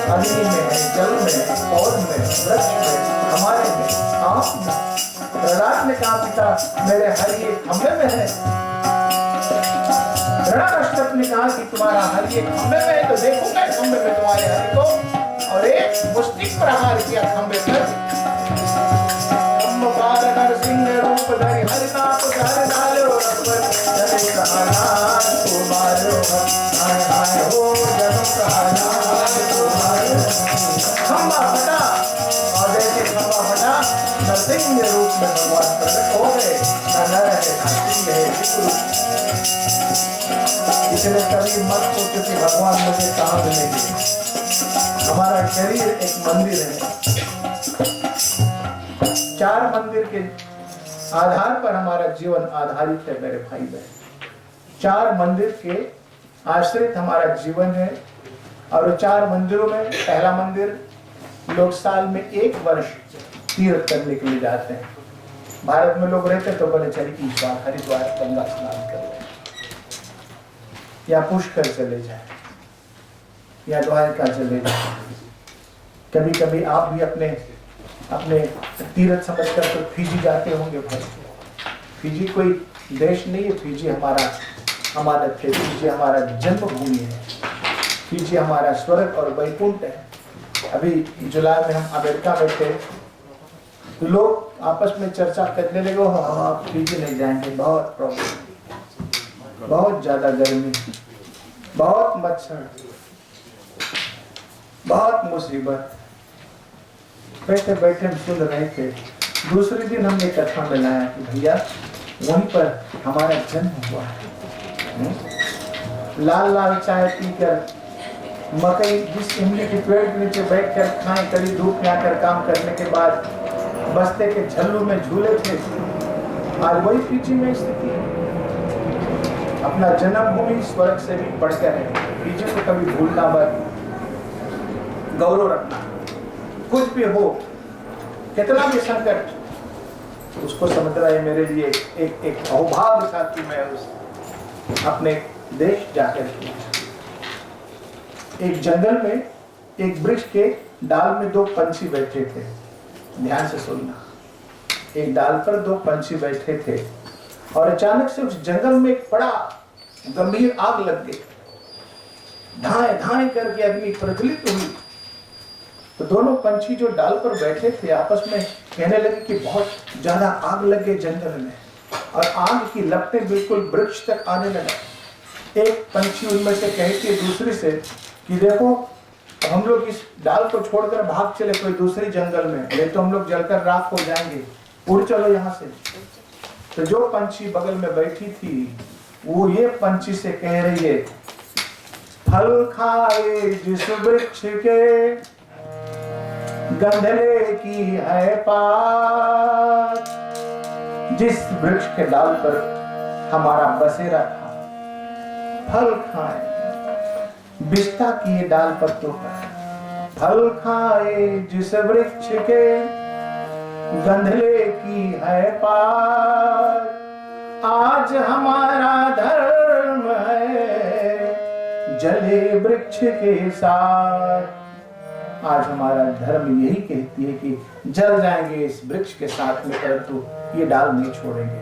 Speaker 1: अग्नि में है, जल में है, पौध में, वृक्ष में, हमारे में, आप में। प्रहलाद ने कहा पिता मेरे हरि एक खंबे में है। हिरण्यकश्यप ने कहा कि तुम्हारा हरि एक खंबे में है, तो देखूंगा खंबे में तुम्हारे हरि को। और एक मुष्टिक प्रहार किया खंबे पर। नरसिंह रूप धरि हरि नाम धर डालो, जय प्रहलाद तुम्हारो हाय हाय हो, जय प्रहलाद तुम्हारो। खंबा फटा, और जैसे खंबा फटा नरसिंह रूप में भगवान प्रकट हो गए। नर है, नरसिंह है, इसलिए कभी मत सोचो कि भगवान मुझे कहाँ मिलेंगे। हमारा शरीर एक मंदिर है। 4 मंदिर के आधार पर हमारा जीवन आधारित है मेरे भाई बहन। 4 मंदिर के आश्रित हमारा जीवन है। और 4 मंदिरों में पहला मंदिर लोग साल में 1 वर्ष तीर्थ करने के लिए जाते हैं। भारत में लोग रहते तो बोले चलिए इस बार हरिद्वार गंगा स्नान कर लें, या पुष्कर चले जाए, या द्वारका चले जाए। कभी कभी आप भी अपने तीर्थ समझकर तो फिजी जाते होंगे भाई। फिजी कोई देश नहीं है, फिजी हमारा अमानत है, फिजी हमारा जन्मभूमि है, फिजी हमारा स्वर्ग और वैकुंठ है। अभी जुलाई में हम अमेरिका में थे, लोग आपस में चर्चा करने लगे हम आप फिजी नहीं जाएंगे, बहुत प्रॉब्लम, बहुत ज्यादा गर्मी, बहुत मच्छर, बहुत मुसीबत। बैठे बैठे हम सुन रहे थे। दूसरे दिन हमने कथा में लाया कि भैया वहीं पर हमारा जन्म हुआ है। लाल लाल चाय पीकर, मकई जिस इमली के पेड़ के नीचे बैठकर खाएं, कड़ी धूप में आकर काम करने के बाद बस्ते के झल्लू में झूले थे। आज वही फिजी में स्थिति है। अपना जन्मभूमि स्वर्ग से भी बढ़कर है। फिजी को कभी भूलना मत, गौरव रखना। कुछ भी हो, कितना भी संकट, उसको समझना है मेरे लिए एक सौभाग्य था कि मैं उस अपने देश जाकर किया। एक जंगल में एक वृक्ष के डाल में 2 पंछी बैठे थे। ध्यान से सुनना। एक डाल पर 2 पंछी बैठे थे और अचानक से उस जंगल में एक बड़ा गंभीर आग लग गई। धाए धाए करके अग्नि प्रज्वलित हुई। तो दोनों पंछी जो डाल पर बैठे थे आपस में कहने लगे कि बहुत ज्यादा आग लग गई जंगल में, और आग की लपटें बिल्कुल वृक्ष तक आने लगा। एक पंछी उनमें से कहती दूसरे से कि देखो हम लोग इस डाल को छोड़कर भाग चले कोई दूसरी जंगल में, नहीं तो हम लोग जलकर राख हो जाएंगे, उड़ चलो यहाँ से। तो जो पंछी बगल में बैठी थी वो ये पंछी से कह रही है, फल खाए जिस वृक्ष के गंधले की है पात, जिस वृक्ष के डाल पर हमारा बसेरा था, फल खाए बिस्ता की डाल पत्तों पर, फल खाए जिस वृक्ष के गंधले की है पात, आज हमारा धर्म है जले वृक्ष के साथ। आज हमारा धर्म यही कहती है कि जल जाएंगे इस वृक्ष के साथ में, परंतु ये डाल नहीं छोड़ेंगे।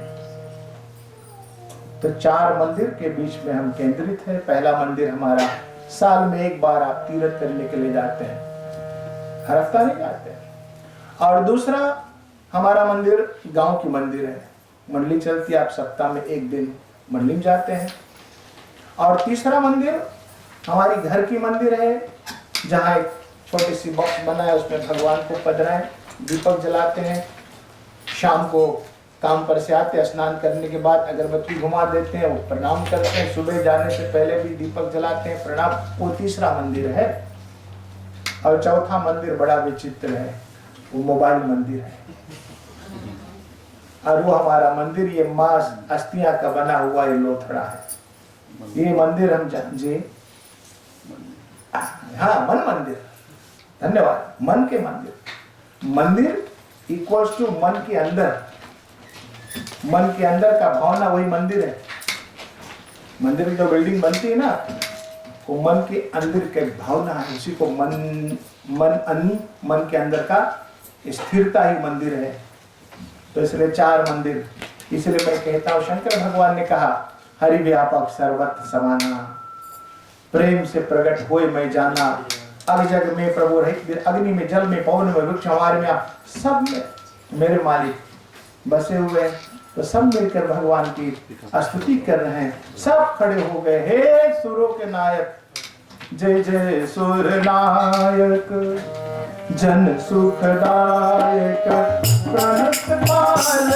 Speaker 1: तो 4 मंदिर के बीच में हम केंद्रित है। पहला मंदिर हमारा साल में एक बार आप तीर्थ करने के लिए जाते हैं, हर हफ्ता नहीं जाते हैं। और दूसरा हमारा मंदिर गांव की मंदिर है, मंडली चलती है, आप सप्ताह में एक दिन मंडली में जाते हैं। और तीसरा मंदिर हमारी घर की मंदिर है, जहाँ एक छोटी सी बॉक्स बना है, उसमें भगवान को पधराएं, दीपक जलाते हैं। शाम को काम पर से आते, स्नान करने के बाद अगरबत्ती घुमा देते हैं, वो प्रणाम करते हैं। सुबह जाने से पहले भी दीपक जलाते हैं, प्रणाम। वो तीसरा मंदिर है। और चौथा मंदिर बड़ा विचित्र है, वो मोबाइल मंदिर है। और वो हमारा मंदिर ये मांस अस्थियां का बना हुआ ये लोथड़ा है। ये मंदिर हम जी हाँ, मन मंदिर, धन्यवाद, मन के मंदिर। मंदिर इक्वल्स टू मन के अंदर, मन के अंदर का भावना वही मंदिर है। मंदिर की जो बिल्डिंग बनती है ना, वो मन के अंदर के भावना है, उसी को मन के अंदर का स्थिरता ही मंदिर है। तो इसलिए 4 मंदिर। इसलिए मैं कहता हूँ, शंकर भगवान ने कहा, हरि व्यापक सर्वत्र समाना, प्रेम से प्रकट होए मैं जाना, अग जग में प्रभु रहित, अग्नि में, जल में, पवन में, वृक्ष हमारे में, आप सब में मेरे मालिक बसे हुए हैं। तो सब मिलकर भगवान की स्तुति कर रहे हैं। सब खड़े हो गए, हे सुरों के नायक, जय जय सुर नायक, जन सुखदायक, प्रणत पाल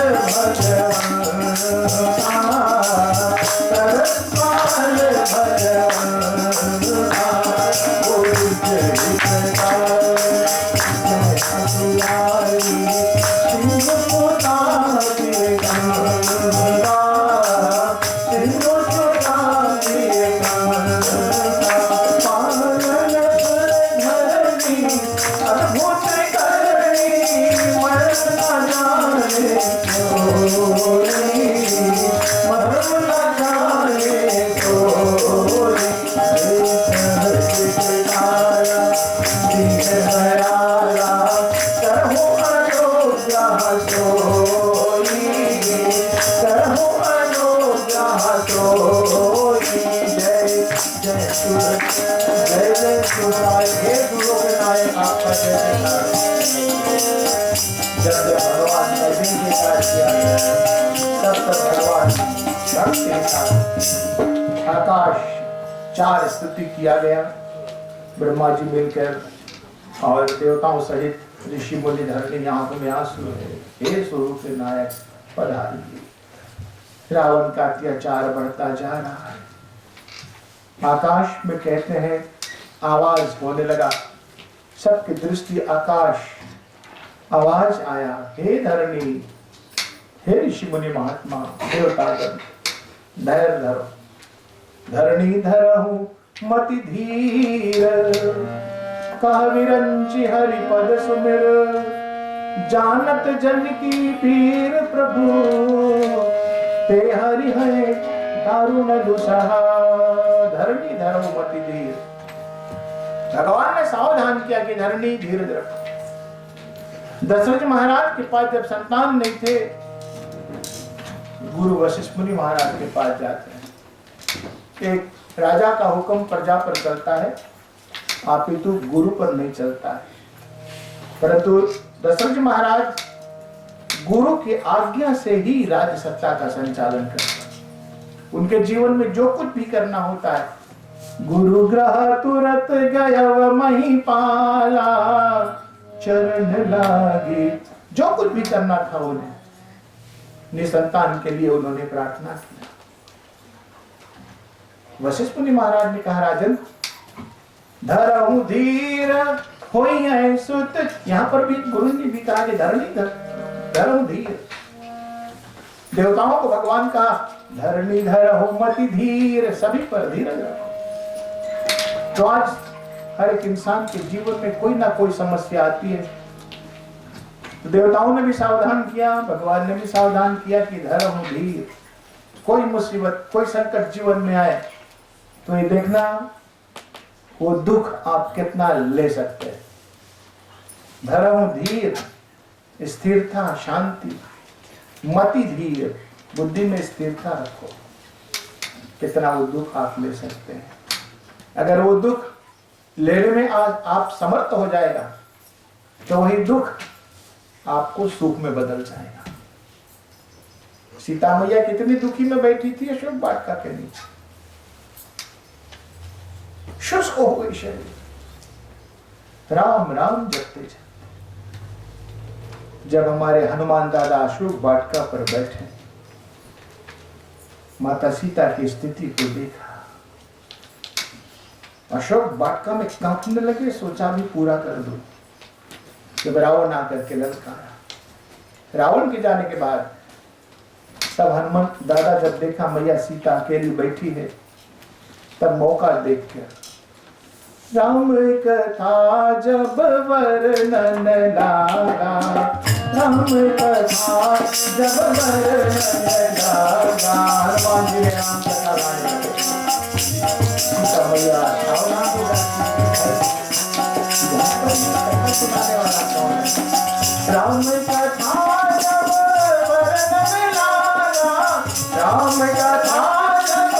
Speaker 1: भगवान, प्रणत पाल भगवान, जय आकाश 4 स्तुति किया गया। ब्रह्मा जी मिलकर और देवताओं सहित ऋषि मुनि धरनी आंखों में आंसू है, हे स्वरूप के नायक पधारिए। रावण का अत्याचार बढ़ता जा रहा है। आकाश में कहते हैं आवाज होने लगा, सबकी दृष्टि आकाश, आवाज आया, हे धरणी, हे ऋषि मुनि महात्मा, देवतागण, धैर्य धरो, धरणी धरहु मति धीर, कह विरंचि हरि पद सुमिर, जानत जन की पीर प्रभु, ते हरि है दारुण दुसहा, धरणी धरहु मति धीर। भगवान ने सावधान किया कि धरणी धीरज रखो। दशरथ महाराज के पास जब संतान नहीं थे, गुरु वशिष्ठ मुनि महाराज के पास जाते हैं। एक राजा का हुक्म प्रजा पर चलता है, अपितु गुरु पर नहीं चलता है। परंतु दशरथ महाराज गुरु की आज्ञा से ही राज्य सत्ता का संचालन करते हैं। उनके जीवन में जो कुछ भी करना होता है, गुरु ग्रह तुरत गयव महिपाला, चरण लागे, जो कुछ भी करना था उन्हें, निसंतान के लिए उन्होंने प्रार्थना की। वशिष्ठ मुनि महाराज ने कहा, राजन धरहु धीर होई है सुत। यहाँ पर भी गुरु ने भी कहा कि धरणी धरहु धीर। देवताओं को भगवान का धरणी धरहु मति धीर, सभी पर धीरज रखो। तो आज हर एक इंसान के जीवन में कोई ना कोई समस्या आती है। तो देवताओं ने भी सावधान किया, भगवान ने भी सावधान किया कि धरहु धीर, कोई मुसीबत, कोई संकट जीवन में आए तो ये देखना वो दुख आप कितना ले सकते हैं। धर्म, धीर, स्थिरता, शांति, मति धीर, बुद्धि में स्थिरता रखो, कितना वो दुख आप ले सकते हैं। अगर वो दुख लेने में आज आप समर्थ हो जाएगा तो वही दुख आपको सुख में बदल जाएगा। सीता मैया कितनी दुखी में बैठी थी अशोक वाटिका के नीचे, शुष्क हो गई शरीर, राम राम जपते जपते। जब हमारे हनुमान दादा अशोक वाटिका पर बैठे, माता सीता की स्थिति को देखा, अशोक वाटिका में कांपने लगे, सोचा भी पूरा कर दो। जब रावण आकर के ललकारा, रावण के जाने के बाद तब हनुमान दादा जब देखा मैया सीता अकेली बैठी है, तब मौका देख कर राम कथा जब वर्णन लागा, राम कथा जब वर्णन लागा। हनुमान जी ने राम कथा गाने सीता मैया सुनाने वाला कौन है? राम कथा जब वर्णन लागा, राम कथा जब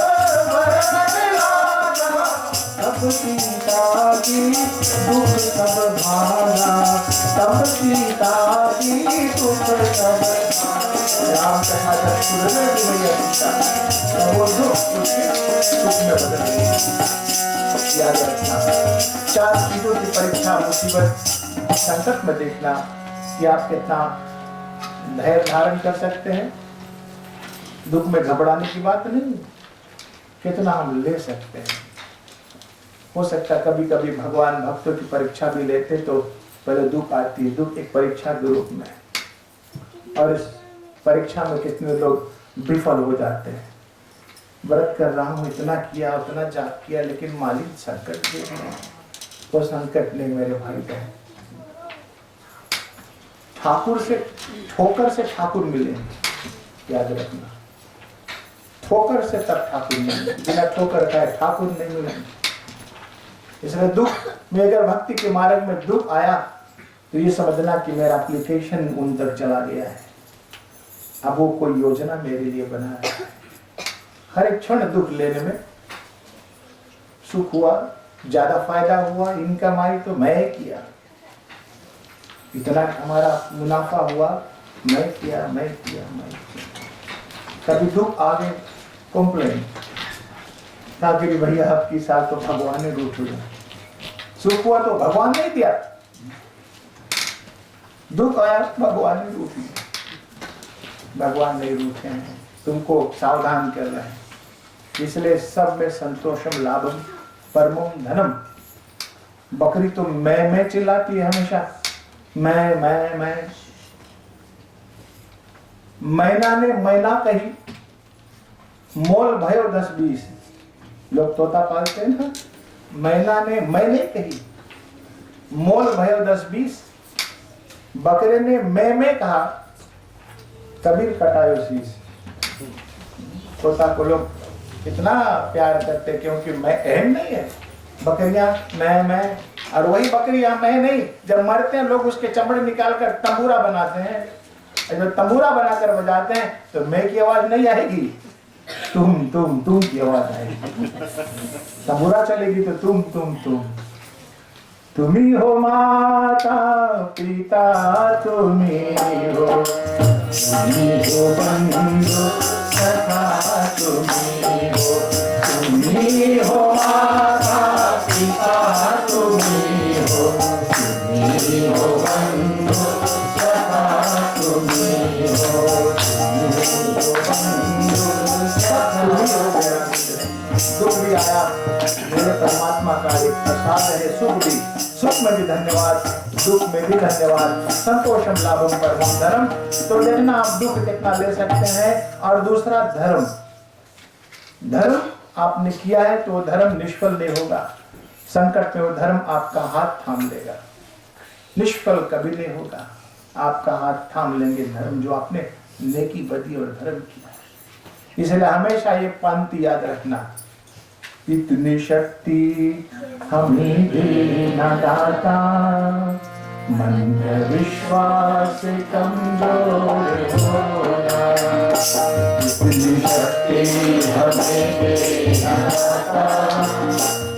Speaker 1: वर्णन लागा, तब सीता की दुख सब भागा, तब सीता की दुख सब भागा। राम कथा जब सुनने की मैया सीता, तब वो दुख सुख में बदल गई। याद रखना, 4 चीजों की परीक्षा, मुसीबत, संकट में देखना कि आप कितना धैर्य धारण कर सकते हैं। दुख में घबराने की बात नहीं, कितना हम ले सकते हैं। हो सकता है कभी कभी भगवान भक्तों की परीक्षा भी लेते तो पहले दुख आती है, दुख एक परीक्षा के रूप में, और इस परीक्षा में कितने लोग विफल हो जाते हैं। व्रत कर रहा हूँ, इतना किया, उतना जाप किया, लेकिन मालिक संकट दे रहे हैं। वो संकट नहीं मेरे भाई बहन, ठाकुर से, ठोकर से ठाकुर मिले, याद रखना। ठोकर से तब ठाकुर मिले, बिना ठोकर का ठाकुर नहीं मिले। इसलिए दुख में, अगर भक्ति के मार्ग में दुख आया तो ये समझना कि मेरा एप्लीकेशन उन तक चला गया है, अब वो कोई योजना मेरे लिए बना रहा है। हर एक क्षण दुख लेने में सुख हुआ, ज्यादा फायदा हुआ, इनकम आई तो मैं किया, इतना हमारा मुनाफा हुआ, मैं किया। कभी दुख आ गए, कंप्लेन, ताकि भैया आपकी साथ तो भगवान ने रूठ लिया। सुख हुआ तो भगवान नहीं दिया, दुख आया भगवान ने रूठ लिया। भगवान नहीं रूठे हैं, तुमको सावधान कर रहे हैं। इसलिए सब में संतोषम लाभम परमम धनम। बकरी तो मैं चिल्लाती है हमेशा, मैं। मैना ने मैना कही, मोल भयो 10-20। लोग तोता पालते हैं ना, मैना ने मैंने कही, मोल भयो 10-20। बकरे ने मैं कहा, कबीर कटायो शीश। तोता को लोग इतना प्यार करते क्योंकि मैं अहम नहीं है। बकरियां मैं, और वही बकरियां मैं नहीं, जब मरते हैं लोग उसके चमड़े निकालकर तंबूरा बनाते हैं। जब तंबूरा बनाकर बजाते हैं तो मैं की आवाज नहीं आएगी, तुम की आवाज आएगी। तंबूरा चलेगी तो तुम ही हो माता पिता, तुम ही हो बंधु सखा, तुम ही हो माता पिता, तुम ही हो बंधु सखा, तुम ही हो दुख भी आया, मेरे परमात्मा का एक प्रसाद है। सुख में भी धन्यवाद, दुख में भी धन्यवाद। संतोषम लाभम परमम धर्म। तो देखना आप दुख कितना ले सकते हैं। और दूसरा धर्म आपने किया है तो धर्म निष्फल नहीं होगा। संकट में वो धर्म आपका हाथ थाम लेगा, निष्फल कभी नहीं होगा। आपका हाथ थाम लेंगे धर्म, जो आपने नेकी बदी और धर्म किया है। इसलिए हमेशा ये पंक्ति याद रखना, इतनी शक्ति हमें देना दाता, मन में विश्वास कमजोर होना। इतनी शक्ति हमें देना दाता,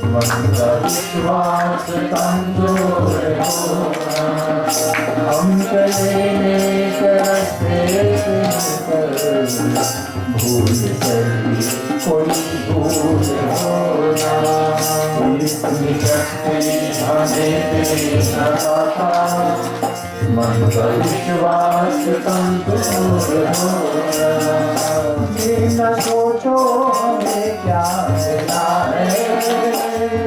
Speaker 1: मन का विश्वास कमजोर होना। हम चले नेक रास्ते से भूल कर कोई भूल होना। इतनी शक्ति हमें देना दाता, मन का विश्वास कमजोर होना। ये न सोचो हमें क्या मिला है,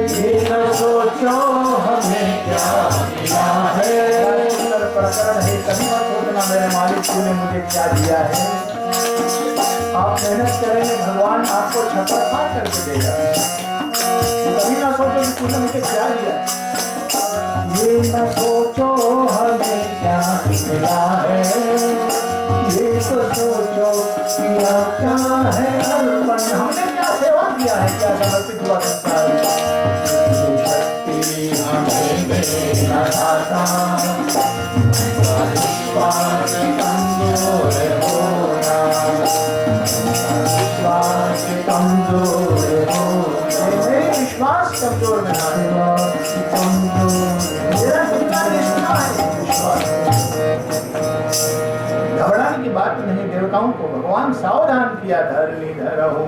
Speaker 1: ये न सोचो हमें क्या मिला है। प्रकरण है, कभी मत सोचना मेरे मालिक तूने मुझे क्या दिया है। आप मेहनत करेंगे, भगवान आपको छप्पर फाड़ करके देगा। कभी ना सोचो कि तूने मुझे क्या दिया। ये न सोचो हमें क्या मिला है, ये तो सोचो किया क्या है अर्पण। हमने क्या सेवा किया है, क्या समर्पित हुआ संसार। शक्ति हमें देना दाता, विश्वास कमजोर होना। विश्वास कमजोर होना, विश्वास कमजोर में घबराने की बात नहीं। देवताओं को भगवान सावधान किया, धरनी धरहु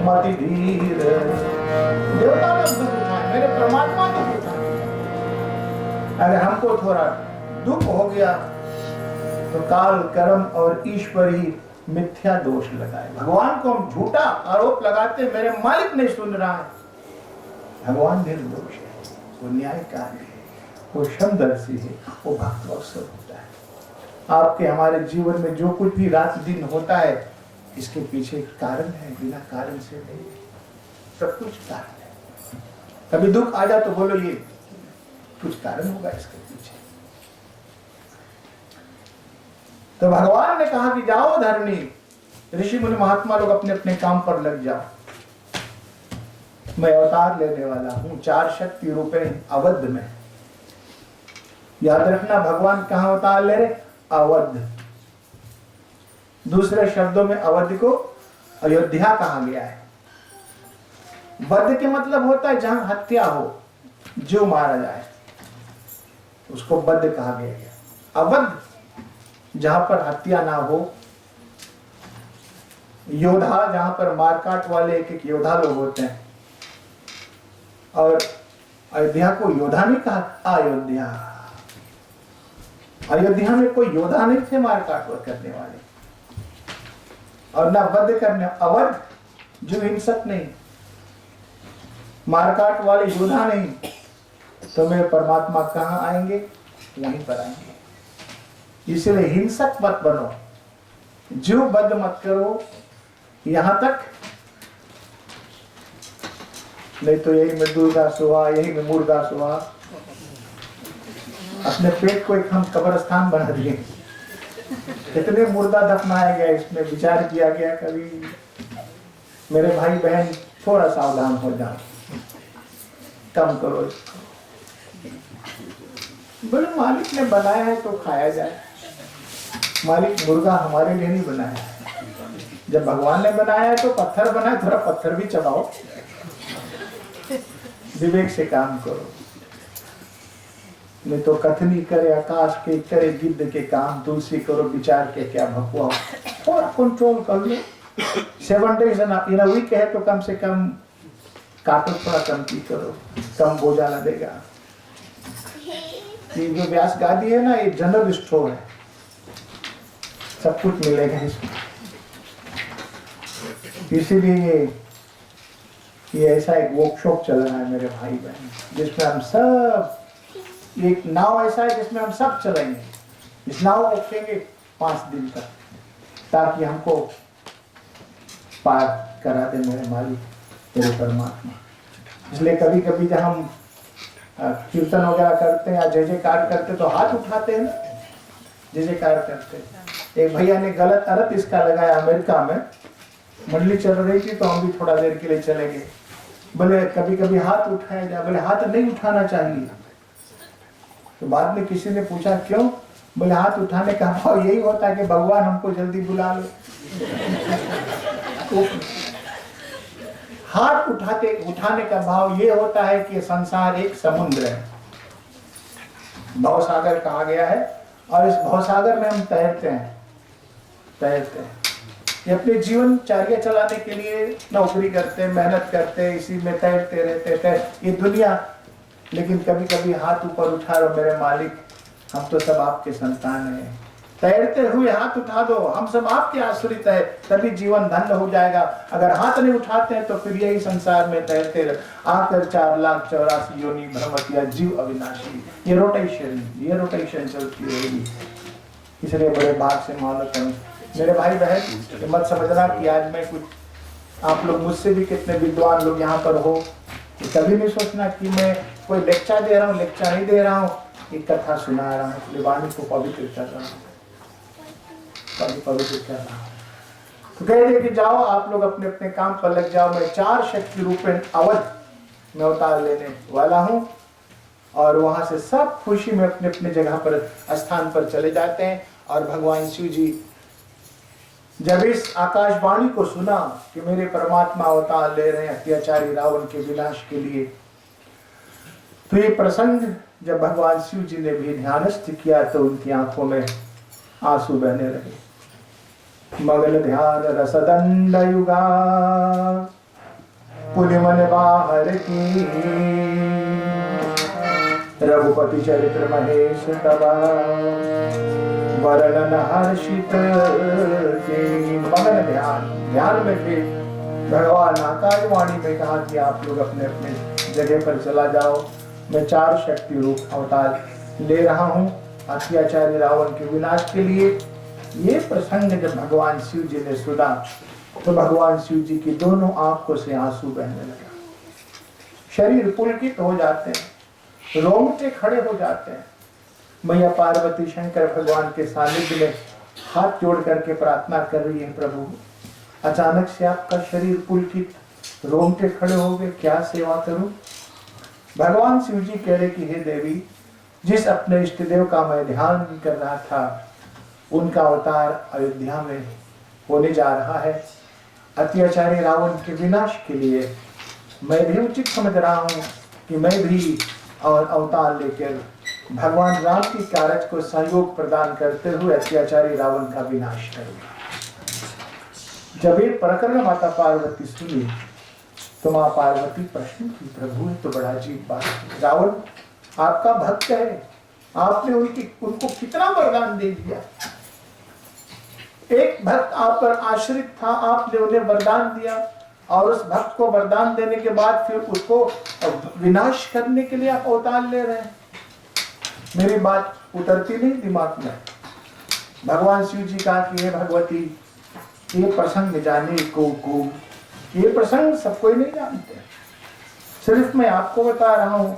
Speaker 1: मति धीर। देवता ने दुख उठाए, मेरे परमात्मा दुख उठाए। अगर हमको थोड़ा दुख हो गया तो काल कर्म और ईश्वर ही मिथ्या दोष लगाए। भगवान को हम झूठा आरोप लगाते, मेरे मालिक नहीं सुन रहा है। भगवान निर्दोष है, वो न्यायकारी है, वो समदर्शी है, वो भक्त अवसर होता है। आपके हमारे जीवन में जो कुछ भी रात दिन होता है, इसके पीछे कारण है, बिना कारण से नहीं। सब कुछ कारण है। कभी दुख आ जाए तो बोलो ये कुछ कारण होगा इसके पीछे। तो भगवान ने कहा कि जाओ धरनी, ऋषि मुनि महात्मा लोग अपने अपने काम पर लग जाओ। मैं अवतार लेने वाला हूं 4 शक्ति रूपे अवध में। याद रखना, भगवान कहां अवतार ले रहे? अवध। दूसरे शब्दों में अवध को अयोध्या कहा गया है। वध के मतलब होता है जहां हत्या हो, जो मारा जाए, उसको वध कहा गया है। अवध जहां पर हत्या ना हो, योद्धा जहां पर मारकाट वाले एक एक योद्धा लोग होते हैं। और अयोध्या को योद्धा नहीं कहा, अयोध्या। अयोध्या में कोई योद्धा नहीं थे मारकाट करने वाले, और ना वध करने। अवध जो हिंसक नहीं, मारकाट वाले योद्धा नहीं, तो मेरे परमात्मा कहां आएंगे? वहीं पर आएंगे। इसलिए हिंसक मत बनो, जो बद मत करो, यहां तक नहीं तो यही में दुर्गा सुहा, यही में मुर्गा सुहा। अपने पेट को एक हम कब्रिस्तान बना दिए। कितने मुर्दा दफनाया गया, इसमें विचार किया गया कभी? मेरे भाई बहन थोड़ा सावधान हो जाओ, कम करो इसको। बोले मालिक ने बनाया है तो खाया जाए। मालिक मुर्गा हमारे लिए नहीं बनाया है। जब भगवान ने बनाया है तो पत्थर बनाया, थोड़ा पत्थर भी चबाओ। विवेक से काम करो, नहीं तो कथनी करे आकाश के, करे गिद्ध के काम, तुलसी करो विचार के क्या भकुआ। थोड़ा कंट्रोल कर लो। 7 days इन अ वीक है तो कम से कम काटो, थोड़ा कम की करो, कम बोझा लगेगा। ये जो व्यास गादी है ना, ये जनरल स्टोर है, सब कुछ मिलेगा इसमें। इसीलिए ये ऐसा एक वर्कशॉप चल रहा है मेरे भाई बहन, जिसमें हम सब, एक नाव ऐसा है जिसमें हम सब चलेंगे। इस नाव को रखेंगे 5 दिन तक, ताकि हमको पार करा दे मेरे मालिक, तेरे परमात्मा। इसलिए कभी कभी जब हम कीर्तन वगैरह करते हैं या जय जयकार करते तो हाथ उठाते हैं ना, जय जयकार करते हैं। एक भैया ने गलत अर्थ इसका लगाया अमेरिका में, मंडली चल रही थी तो हम भी थोड़ा देर के लिए चलेंगे। बोले कभी कभी हाथ उठाया जाए, बोले हाथ नहीं उठाना चाहिए। तो बाद में किसी ने पूछा क्यों? बोले हाथ उठाने का भाव यही होता है कि भगवान हमको जल्दी बुला ले। तो हाथ उठाने का भाव ये होता है कि संसार एक समुद्र है, भवसागर कहा गया है, और इस भवसागर में हम तैरते हैं। ये अपने जीवन चार्य चलाने के लिए नौकरी करते, मेहनत करते, इसी में तैरते रहते ये दुनिया। लेकिन कभी कभी हाथ ऊपर उठा लो, मेरे मालिक हम तो सब आपके संतान हैं। तैरते हुए हाथ उठा दो, हम सब आपके आश्रित है, तभी जीवन धन्य हो जाएगा। अगर हाथ नहीं उठाते हैं तो फिर यही संसार में तैरते रह आकर 4,84,000 योनि भ्रमतिया जीव अविनाशी। ये रोटेशन चलती रहेगी। इसलिए बड़े भाग से मालूम करूं मेरे भाई बहन, मत समझना कि आज मैं कुछ, आप लोग मुझसे भी कितने विद्वान लोग यहाँ पर हो, कभी नहीं सोचना कि मैं कोई लेक्चर दे रहा हूँ, लेक्चर नहीं दे रहा हूँ, एक कथा सुना रहा हूँ, वाणी को पवित्र कर रहा हूँ, पवित्र कर रहा हूँ। तो कह रहे कि जाओ आप लोग अपने अपने काम पर लग जाओ, मैं 4 शक्ति रूपेण अवध में अवतार लेने वाला हूँ। और वहां से सब खुशी में अपने अपने जगह पर स्थान पर चले जाते हैं। और भगवान शिव जी जब इस आकाशवाणी को सुना कि मेरे परमात्मा अवतार ले रहे हैं अत्याचारी रावण के विनाश के लिए, तो ये प्रसंग जब भगवान शिव जी ने भी ध्यानस्थ किया तो उनकी आंखों में आंसू बहने लगे। मगन ध्यान रसदंड युगा पुलिमन बाहर की, रघुपति चरित्र महेश तबा वर्णन हर्षित के। मगन ध्यान में थे। भगवान आकाशवाणी में कहा कि आप लोग अपने अपने जगह पर चला जाओ, मैं 4 शक्ति रूप अवतार ले रहा हूँ अत्याचारी रावण के विनाश के लिए। ये प्रसंग जब भगवान शिव जी ने सुना तो भगवान शिव जी की दोनों आंखों से आंसू बहने लगा, शरीर पुलकित हो जाते हैं, रोंगटे खड़े हो जाते हैं। मैया पार्वती शंकर भगवान के सानिध्य में हाथ जोड़ करके प्रार्थना कर रही है, प्रभु अचानक से आपका शरीर पुलकित, रोंगटे खड़े हो गए, क्या सेवा करूं? भगवान शिव जी कह रहे कि हे देवी, जिस अपने इष्ट देव का मैं ध्यान कर रहा था उनका अवतार अयोध्या में होने जा रहा है अत्याचारी रावण के विनाश के लिए। मैं भी उचित समझ रहा हूँ कि मैं भी और अवतार लेकर भगवान राम की कार्य को सहयोग प्रदान करते हुए अत्याचारी रावण का विनाश करूंगा। जब ये प्रकरण माता पार्वती सुनी तो माँ पार्वती प्रश्न की, प्रभु ये तो बड़ा अजीब बात है, रावण आपका भक्त है, आपने उनको कितना वरदान दे दिया। एक भक्त आप पर आश्रित था, आपने उन्हें वरदान दिया और उस भक्त को वरदान देने के बाद फिर उसको विनाश करने के लिए आप अवतार ले रहे हैं। मेरी बात उतरती नहीं दिमाग में। भगवान शिव जी कहा कि हे भगवती, ये प्रसंग जाने को ये प्रसंग सब कोई नहीं जानते, सिर्फ मैं आपको बता रहा हूं।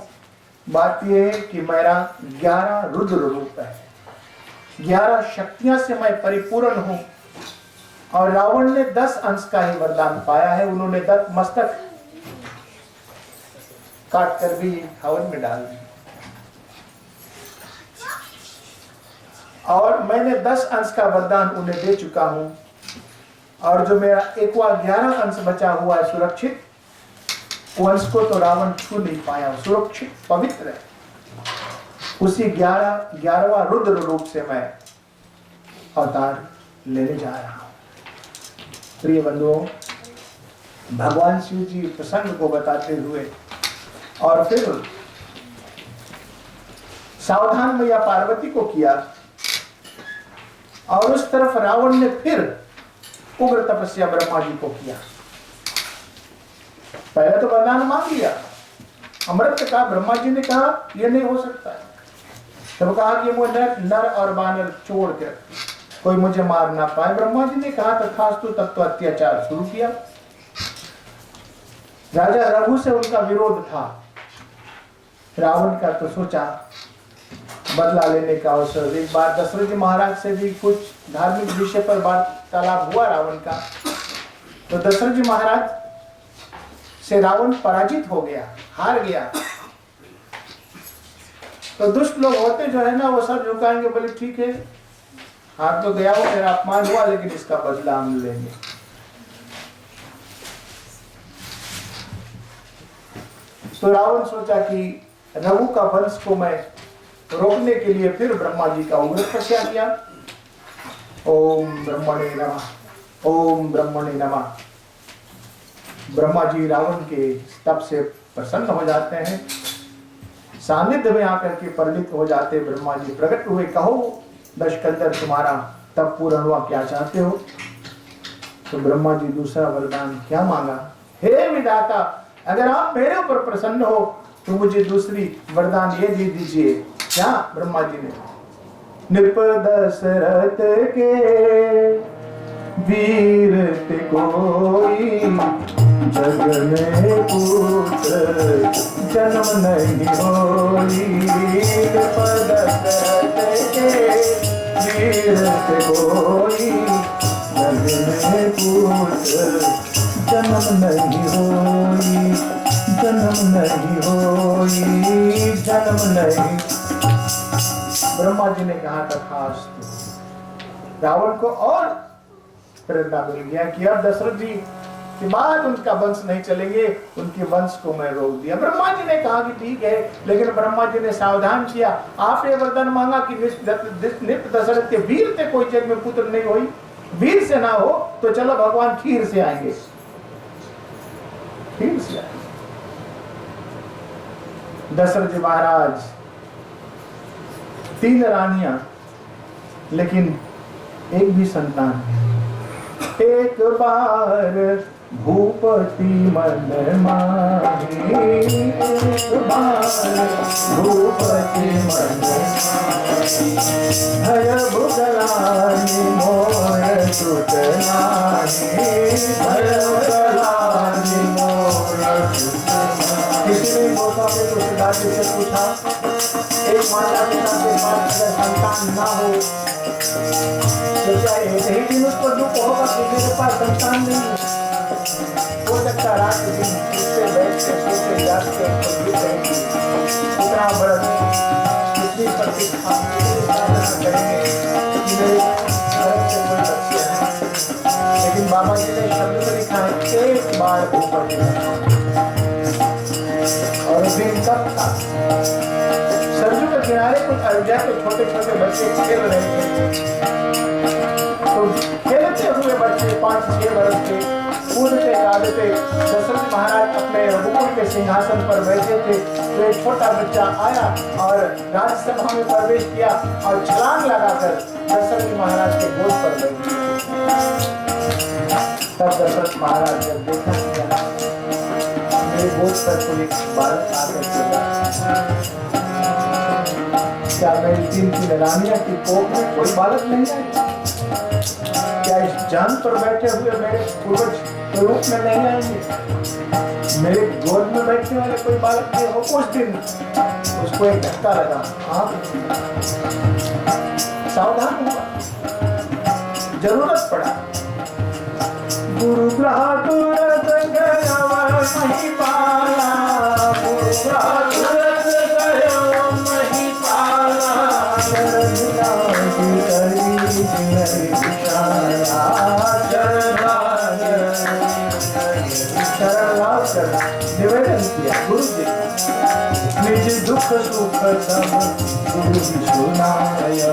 Speaker 1: बात यह है कि मेरा 11 रुद्र रूप है, 11 शक्तियां से मैं परिपूर्ण हूं। और रावण ने 10 अंश का ही वरदान पाया है, उन्होंने 10 मस्तक काट कर भी हवन में डाल दिया और मैंने 10 अंश का वरदान उन्हें दे चुका हूं। और जो मेरा 11 अंश बचा हुआ है सुरक्षित, वंश को तो रावण छू नहीं पाया, सुरक्षित पवित्र है। उसी 11वां रुद्र रूप से मैं अवतार लेने जा रहा हूं। प्रिय बंधुओं, भगवान शिव जी प्रसंग को बताते हुए और फिर सावधान मैया पार्वती को किया और उस तरफ रावण ने फिर उग्र तपस्या ब्रह्मा जी को किया। पहले तो वरदान मांग लिया, अमृत का, ब्रह्मा जी ने कहा यह नहीं हो सकता है। तब कहा कि मुझे नर और बानर छोड़कर कोई मुझे मार ना पाए। ब्रह्मा जी ने कहा तथास्तु, तब तो अत्याचार शुरू किया। राजा रघु से उनका विरोध था, रावण का तो सोचा बदला लेने का अवसर। एक बार दशरथ जी महाराज से भी कुछ धार्मिक विषय पर वार्तालाप हुआ रावण का, तो दशरथ जी महाराज से रावण पराजित हो गया, हार गया। तो दुष्ट लोग होते जो है ना, वो सब झुकाएंगे, बोले ठीक है, हार तो गया हो, मेरा अपमान हुआ, लेकिन इसका बदला हम लेंगे। तो रावण सोचा कि रघु का वंश को मैं रोकने के लिए फिर ब्रह्मा जी का उग्र तपस्या किया। ओम ब्रह्मणे नमः, ओम ब्रह्मणे नमः। ब्रह्मा जी रावण के तप से प्रसन्न हो जाते हैं, सानिध्य में आकर के परिणित हो जाते। ब्रह्मा जी प्रकट हुए, कहो दशकंदर तुम्हारा तप पूर्ण हुआ, क्या चाहते हो? तो ब्रह्मा जी दूसरा वरदान क्या मांगा? हे विधाता, अगर आप मेरे ऊपर प्रसन्न हो तो मुझे दूसरी वरदान ये दे दीजिए। क्या? ब्रह्मा जी ने, नृप दशरथ के वीर ते कोई, जग में पुत्र जन्म नहीं होई। नृप दशरथ के वीर ते कोई, जग में पुत्र जन्म नहीं होई, जन्म नहीं होई, जन्म नहीं। ब्रह्मा जी ने कहा तथास्तु। रावण को और प्रेरणा मिल गया कि अब दशरथ जी के बाद उनका वंश नहीं चलेंगे, उनके वंश को मैं रोक दिया। ब्रह्मा जी ने कहा कि ठीक है, लेकिन ब्रह्मा जी ने सावधान किया, आपने वरदान मांगा कि नृप दशरथ के वीर से कोई जग में पुत्र नहीं हुई, वीर से ना हो तो चलो भगवान खीर से आएंगे, खीर से आएंगे। दशरथ जी महाराज 3 रानियां, लेकिन एक भी संतान नहीं। एक बार भूपति मन माही, एक बार भूपति मन माही, भय बुदलानी मोर सुत नाही, भय बुदलानी मोर सुत नाही। किसी ने मौका पे तुलसीदास जी से पूछा, एक माता पिता के पास अगर संतान ना हो तो क्या एक ही दिन उसको दुख होगा कि मेरे पास संतान नहीं है? हो सकता रात दिन उससे बैठ के सोचे जाते इतना बड़ा कितनी प्रतिष्ठा साधना करेंगे कि मेरे घर से कोई बच्चे हैं। लेकिन बाबा जी ने शब्द में लिखा है, एक बार ऊपर और दिन कब था? सरजू के किनारे कुछ अयोध्या के छोटे छोटे बच्चे खेल रहे थे। तो खेलते हुए बच्चे 5-6 वर्ष के कूदते गादते दशरथ महाराज अपने रघुकुल के सिंहासन पर बैठे थे। तो एक छोटा बच्चा आया और राज्यसभा में प्रवेश किया और छलांग लगाकर दशरथ महाराज के गोद पर बैठ गया। तब दशरथ महाराज जब देखा मेरे गोद पर कोई बालक आकर क्या मेरी 3 रानियां की कोख में कोई बालक नहीं आएगा? क्या इस जान पर बैठे हुए मेरे पूर्वज के रूप में नहीं आएंगे? मेरे गोद में बैठने वाले कोई बालक नहीं हो? कुछ दिन उसको एक धक्का लगा, हाँ सावधान हुआ, जरूरत पड़ा। गुरु ग्रह तुरंत गया मही पाला, गुरु ग्रह तुरंत गया मही पाला, निवेदन किया गुरु जी, निज दुख सुख सब गुरु जी सुनाया,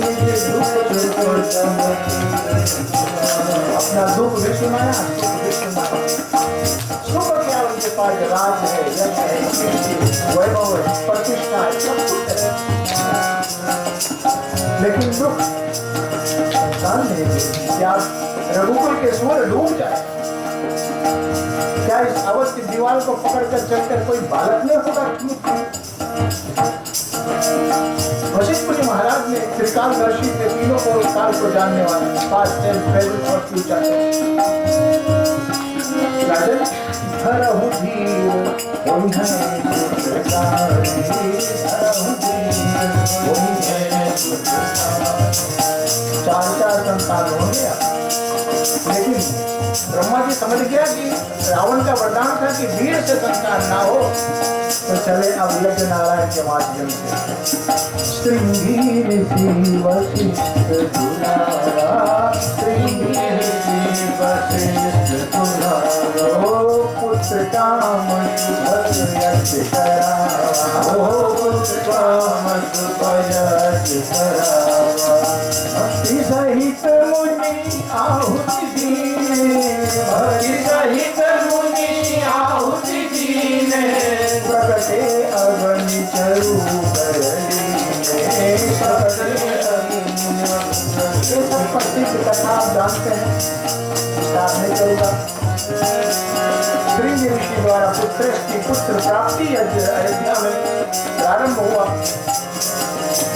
Speaker 1: निज दुख सुख सब अपना दुख भी सुनाया, सुख भी सुनाया। सुख क्या उनके पास राज है, यश है, कीर्ति, वैभव है, प्रतिष्ठा है, सब कुछ है, लेकिन दुख संतान नहीं है। क्या रघुकुल के सूर्य डूब जाए? क्या इस अवध की दीवार को पकड़कर चलकर कोई बालक नहीं होगा? वशिष्ठ मुनि महाराज ने त्रिकालदर्शी थे, तीनों को काल को जानने वाले, पास्ट टेंस प्रेजेंट और फ्यूचर। राजन हरहु धीर होई है सुरतारी, हरहु धीर होई है सुरतारी। 4 संतान हो गया, लेकिन ब्रह्मा जी समझ गया कि रावण का वरदान था कि वीर से संतान ना हो, तो चले अब यज्ञ नारायण के माध्यम से। श्रृंगीर सी वशिष्ठ दुलारा, श्रृंगीर सी वशिष्ठ दुलारा, पुत्र काम सुभग यश करावा, पुत्र काम सुभग यश करावा। भक्ति सहित मुनि आहुति दीने, भक्ति सहित मुनि आहुति दीने, प्रगटे अग्नि चरु ये सब पत्नी की कथा आप जानते हैं, नहीं करूँगा। श्रृंगी ऋषि द्वारा पुत्र की पुत्र प्राप्ति अयोध्या में प्रारंभ हुआ।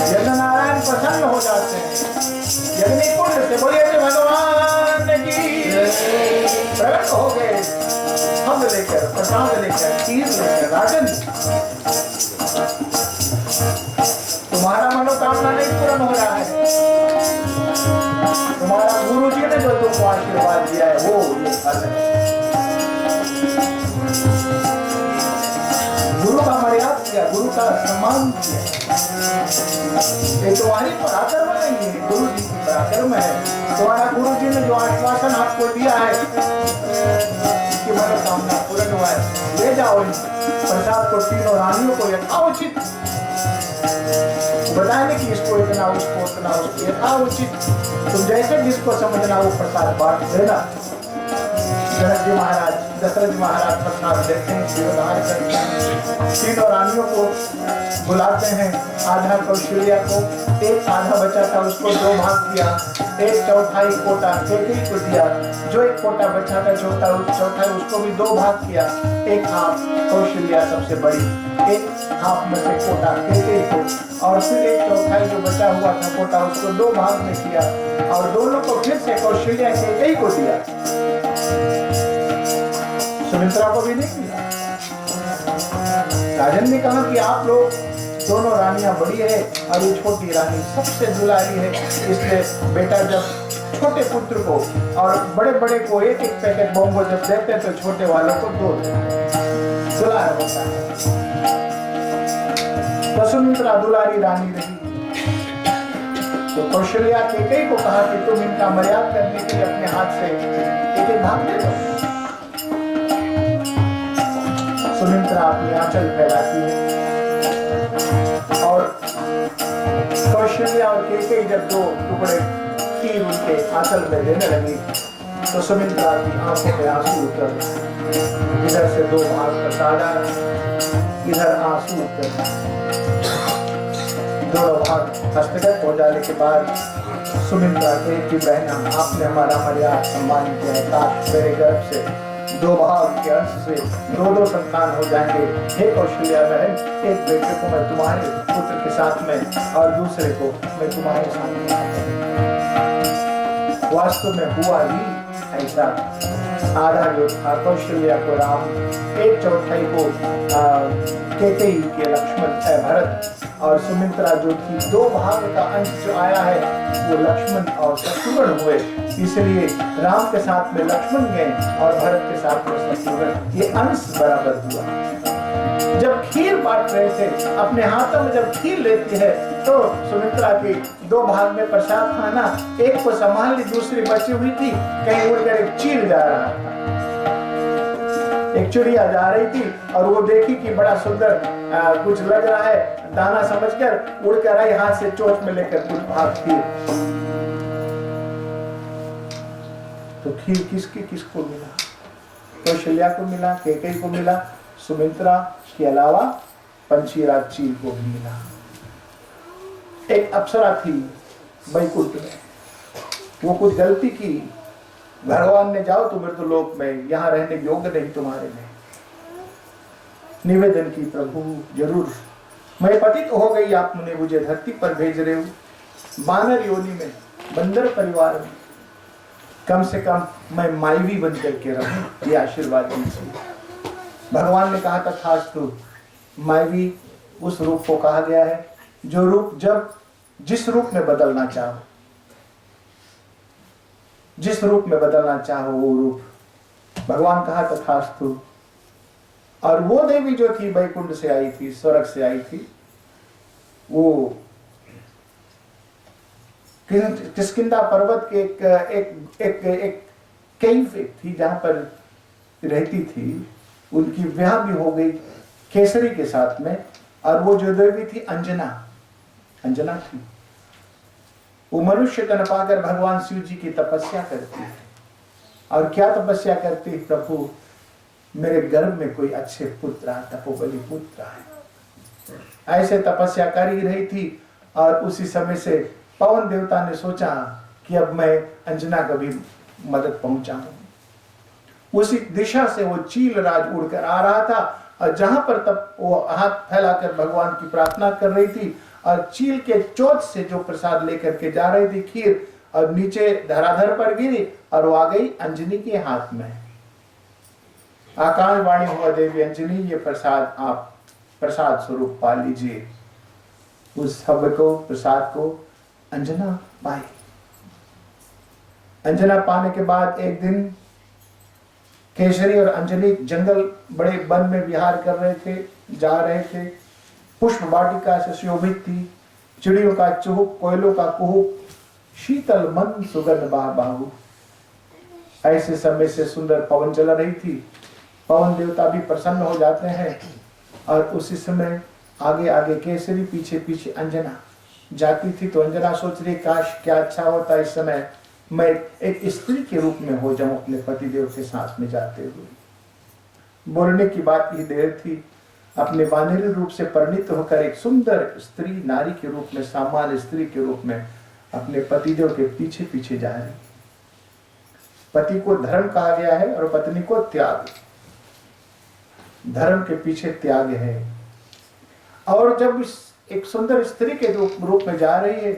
Speaker 1: यज्ञ नारायण प्रसन्न हो जाते हैं, यज्ञ कुंड से बोले भगवान की प्रकट हो गए, हम लेकर प्रसाद लेकर खीर लेकर। राजन, तुम्हारा मनोकामना नहीं पूर्ण हो रहा है, तुम्हारा गुरु जी ने जो तुमको आशीर्वाद दिया है वो ये फल है। गुरु का मर्यादा किया, गुरु का सम्मान किया। ये तुम्हारी पराक्रम नहीं है, गुरु जी की पराक्रम है। तुम्हारा गुरु जी ने जो आश्वासन आपको दिया है कि मनोकामना पूर्ण हुआ है, ले जाओ इन प्रसाद को तीनों रानियों को यथाउचित बताने की, इसको इतना उसको उतना उसको यथाउचित तुम जैसे जिसको समझना वो प्रसाद बांट देना। जनक जी महाराज, दशरथ जी महाराज प्रसाद देते हैं, तीनों रानियों को बुलाते हैं। आधा कौशल्या को, एक आधा बचा था उसको दो भाग किया, एक चौथाई कोटा केकई को दिया, जो एक कोटा बचा था चौथाई उसको भी दो भाग किया। एक हाथ कौशल्या सबसे बड़ी, एक हाथ में से कोटा केकई को, और फिर एक चौथाई जो बचा हुआ था कोटा उसको दो भाग में किया, और दोनों को फिर से कौशल्या केकई को दिया, सुमित्रा को भी नहीं दिया। राजन ने कहा कि आप लोग दोनों रानियां बड़ी है और ये छोटी रानी सबसे दुलारी है, इसलिए बेटा जब छोटे पुत्र को और बड़े बड़े को एक एक पैकेट बोंगो जब देते तो छोटे वालों को दो दुलार होता है। तो सुमित्रा दुलारी रानी रही। तो कौशल्या केकई को कहा कि तुम इनका मर्यादा करने के लिए अपने हाथ से एक एक भाग दे दो। सुमित्रा अपनी आंचल फैलाती है और कौशल्या और केकई जब दो टुकड़े खीर उनके आंचल में देने लगी तो सुमित्रा की आंखों में आंसू उतर, इधर से दो भाग प्रसाद आया, इधर आंसू उतर। दोनों भाग हस्तगत हो जाने के बाद सुमित्रा की बहन, आपने हमारा मर्यादा सम्मान किया है, काश मेरे गर्भ से दो भाग के अंश से दो दो संतान हो जाएंगे। हे कौशल्या बहन, एक बेटे को मैं तुम्हारे पुत्र के साथ में और दूसरे को मैं तुम्हारे साथ में। वास्तव में हुआ ही ऐसा। आधा जो था कौशल्या को राम, एक चौथाई को केकई के लक्ष्मण भरत, और सुमित्रा जो थी दो भाग का अंश जो आया है वो लक्ष्मण और शत्रुघ्न हुए। इसलिए राम के साथ में लक्ष्मण गए और भरत के साथ में शत्रुघ्न, ये अंश बराबर हुआ। जब खीर बांट रहे थे, अपने हाथों में जब खीर लेती है तो सुमित्रा के दो भाग में प्रसाद था ना, एक को संभाल ली, दूसरी बची हुई थी, कहीं उड़कर एक चील जा रहा था। एक चिड़िया जा रही थी और वो देखी कि बड़ा सुंदर कुछ लग रहा है, दाना समझकर उड़कर आई, हाथ से चोंच में लेकर कुछ भाग खीर। तो खीर किसको मिला? कौशल्या को मिला, केकई को मिला, सुमित्रा के अलावा पंचीराज चील को भी मिला। एक अप्सरा थी बैकुंठ में, वो कुछ गलती की, भगवान ने जाओ तुम तो लोक में, यहाँ रहने योग्य नहीं तुम्हारे में। निवेदन की प्रभु जरूर, मैं पतित हो गई, आपने मुझे धरती पर भेज रहे हो, बानर योनि में, बंदर परिवार में, कम से कम मैं माईवी बन करके रहूं, ये आशीर्वाद दीजिए। भगवान ने कहा था खास्तु, माईवी उस रूप को कहा गया है जो रूप जब जिस रूप में बदलना चाहो, जिस रूप में बदलना चाहो वो रूप भगवान कहा तथास्तु। और वो देवी जो थी वैकुंठ से आई थी, स्वर्ग से आई थी, वो किष्किंधा पर्वत के एक केव थी जहां पर रहती थी। उनकी विवाह भी हो गई केसरी के साथ में। और वो जो देवी थी अंजना थी। वो मनुष्य तन पाकर भगवान शिव जी की तपस्या करती है। और क्या तपस्या करती है? प्रभु मेरे गर्भ में कोई अच्छे पुत्र आए, तपोबली पुत्र आए। ऐसे तपस्या कर ही रही थी। और उसी समय से पवन देवता ने सोचा कि अब मैं अंजना को भी मदद पहुंचाऊं। उसी दिशा से वो चील राज उड़कर आ रहा था। और जहां पर तब वो हाथ फैलाकर भगवान की प्रार्थना कर रही थी, और चील के चोंच से जो प्रसाद लेकर के जा रही थी खीर, और नीचे धराधर पर गिरी और वो आ गई अंजनी के हाथ में। आकाशवाणी हुआ, देवी अंजनी ये प्रसाद आप प्रसाद स्वरूप पा लीजिए। उस हव्य को, प्रसाद को अंजना पाई। अंजना पाने के बाद एक दिन केसरी और अंजनी जंगल बड़े वन में विहार कर रहे थे, जा रहे थे। पुष्प वाटिका से शोभित थी। चिड़ियों का चुहुक, कोयलों का कुहुक, शीतल मन सुगंध बाहु। ऐसे समय से सुंदर पवन चल रही थी। पवन देवता भी प्रसन्न हो जाते हैं। और उसी समय आगे आगे केसरी, पीछे पीछे अंजना जाती थी। तो अंजना सोच रही, काश क्या अच्छा होता इस समय मैं एक स्त्री के रूप में हो जाऊं अपने पतिदेव के साथ में जाते हुए। बोलने की बात ही देर थी। अपने वानरी रूप से परिणित होकर एक सुंदर स्त्री, नारी के रूप में, सामान्य स्त्री के रूप में अपने पतिदेव के पीछे पीछे जा रही। पति को धर्म कहा गया है और पत्नी को त्याग। धर्म के पीछे त्याग है। और जब एक सुंदर स्त्री के रूप में जा रही है,